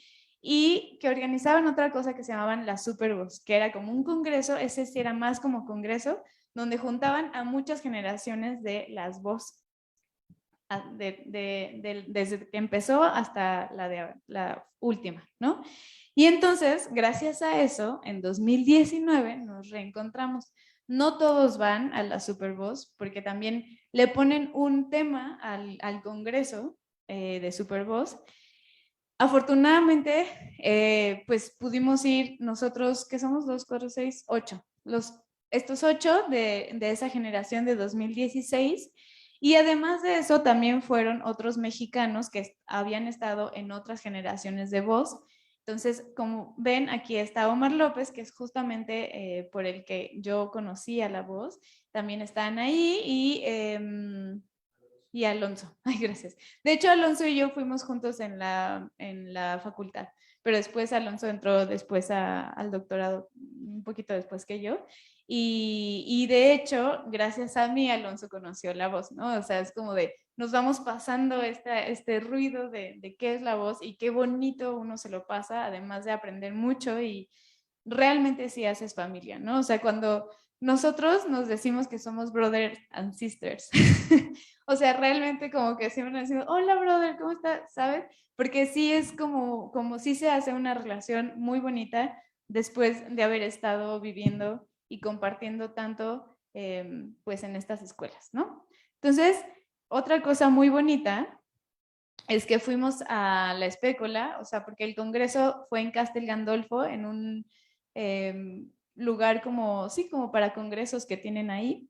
y que organizaban otra cosa que se llamaban la Super Voz, que era como un congreso, ese sí era más como congreso, donde juntaban a muchas generaciones de las Voz, desde que empezó hasta la última, ¿no? Y entonces, gracias a eso, en 2019 nos reencontramos. No todos van a la Super Voz, porque también le ponen un tema al congreso de Super Voz. Afortunadamente, pues pudimos ir nosotros, que somos 2, 4, 6, 8, estos 8 de esa generación de 2016, y además de eso también fueron otros mexicanos que habían estado en otras generaciones de Voz. Entonces, como ven, aquí está Omar López, que es justamente por el que yo conocí a la Voz, también están ahí, y Alonso. Ay, gracias. De hecho, Alonso y yo fuimos juntos en la facultad, pero después Alonso entró después al doctorado, un poquito después que yo. Y de hecho, gracias a mí, Alonso conoció la Voz, ¿no? O sea, es como de, nos vamos pasando este ruido de qué es la Voz y qué bonito uno se lo pasa, además de aprender mucho, y realmente sí haces familia, ¿no? O sea, cuando nosotros nos decimos que somos brothers and sisters, o sea, realmente como que siempre nos decimos, hola brother, ¿cómo estás? ¿Sabes? Porque sí es como sí se hace una relación muy bonita después de haber estado viviendo y compartiendo tanto, pues en estas escuelas, ¿no? Entonces, otra cosa muy bonita es que fuimos a la Espécola, o sea, porque el congreso fue en Castel Gandolfo, en un lugar como, sí, como para congresos que tienen ahí,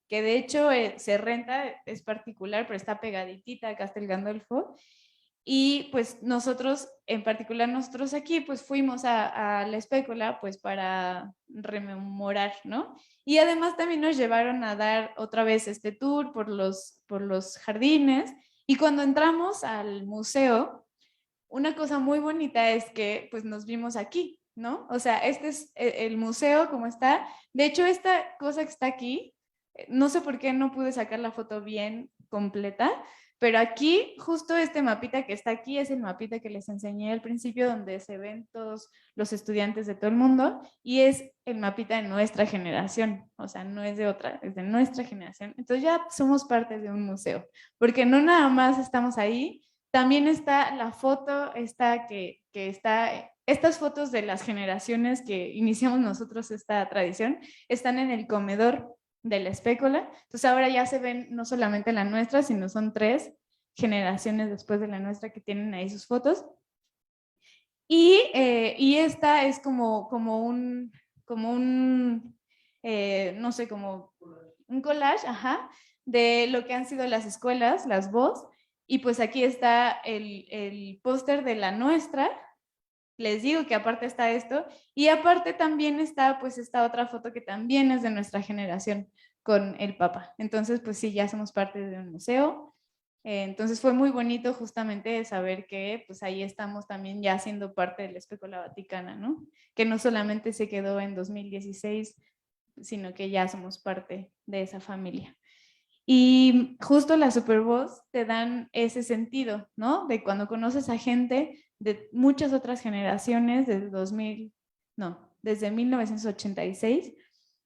que de hecho se renta, es particular, pero está pegaditita a Castel Gandolfo. Y pues nosotros, en particular nosotros aquí, pues fuimos a la Espécola pues para rememorar, ¿no? Y además también nos llevaron a dar otra vez este tour por los jardines, y cuando entramos al museo, una cosa muy bonita es que pues nos vimos aquí, ¿no? O sea, este es el museo como está. De hecho, esta cosa que está aquí, no sé por qué no pude sacar la foto bien completa, pero aquí, justo este mapita que está aquí es el mapita que les enseñé al principio, donde se ven todos los estudiantes de todo el mundo, y es el mapita de nuestra generación, o sea, no es de otra, es de nuestra generación. Entonces ya somos parte de un museo, porque no nada más estamos ahí, también está la foto, estas fotos de las generaciones que iniciamos nosotros esta tradición, están en el comedor de la Espécola. Entonces ahora ya se ven no solamente la nuestra, sino son 3 generaciones después de la nuestra que tienen ahí sus fotos. Y esta es como un no sé, como un collage, ajá, de lo que han sido las escuelas, las Voz. Y pues aquí está el póster de la nuestra, les digo que aparte está esto, y aparte también está pues esta otra foto que también es de nuestra generación con el Papa. Entonces pues sí, ya somos parte de un museo. Entonces fue muy bonito justamente saber que pues ahí estamos también ya siendo parte de la Espécula Vaticana, ¿no? Que no solamente se quedó en 2016, sino que ya somos parte de esa familia. Y justo las Supervoz te dan ese sentido, ¿no? De cuando conoces a gente de muchas otras generaciones, desde 1986,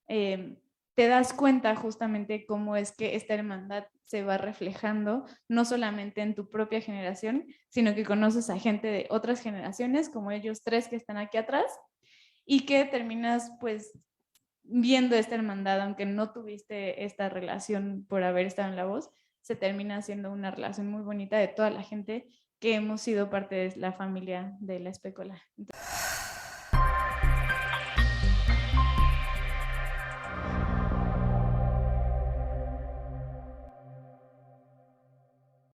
te das cuenta justamente cómo es que esta hermandad se va reflejando, no solamente en tu propia generación, sino que conoces a gente de otras generaciones, como ellos tres que están aquí atrás, y que terminas pues viendo esta hermandad, aunque no tuviste esta relación por haber estado en La Voz, se termina siendo una relación muy bonita de toda la gente que hemos sido parte de la familia de la Espécula.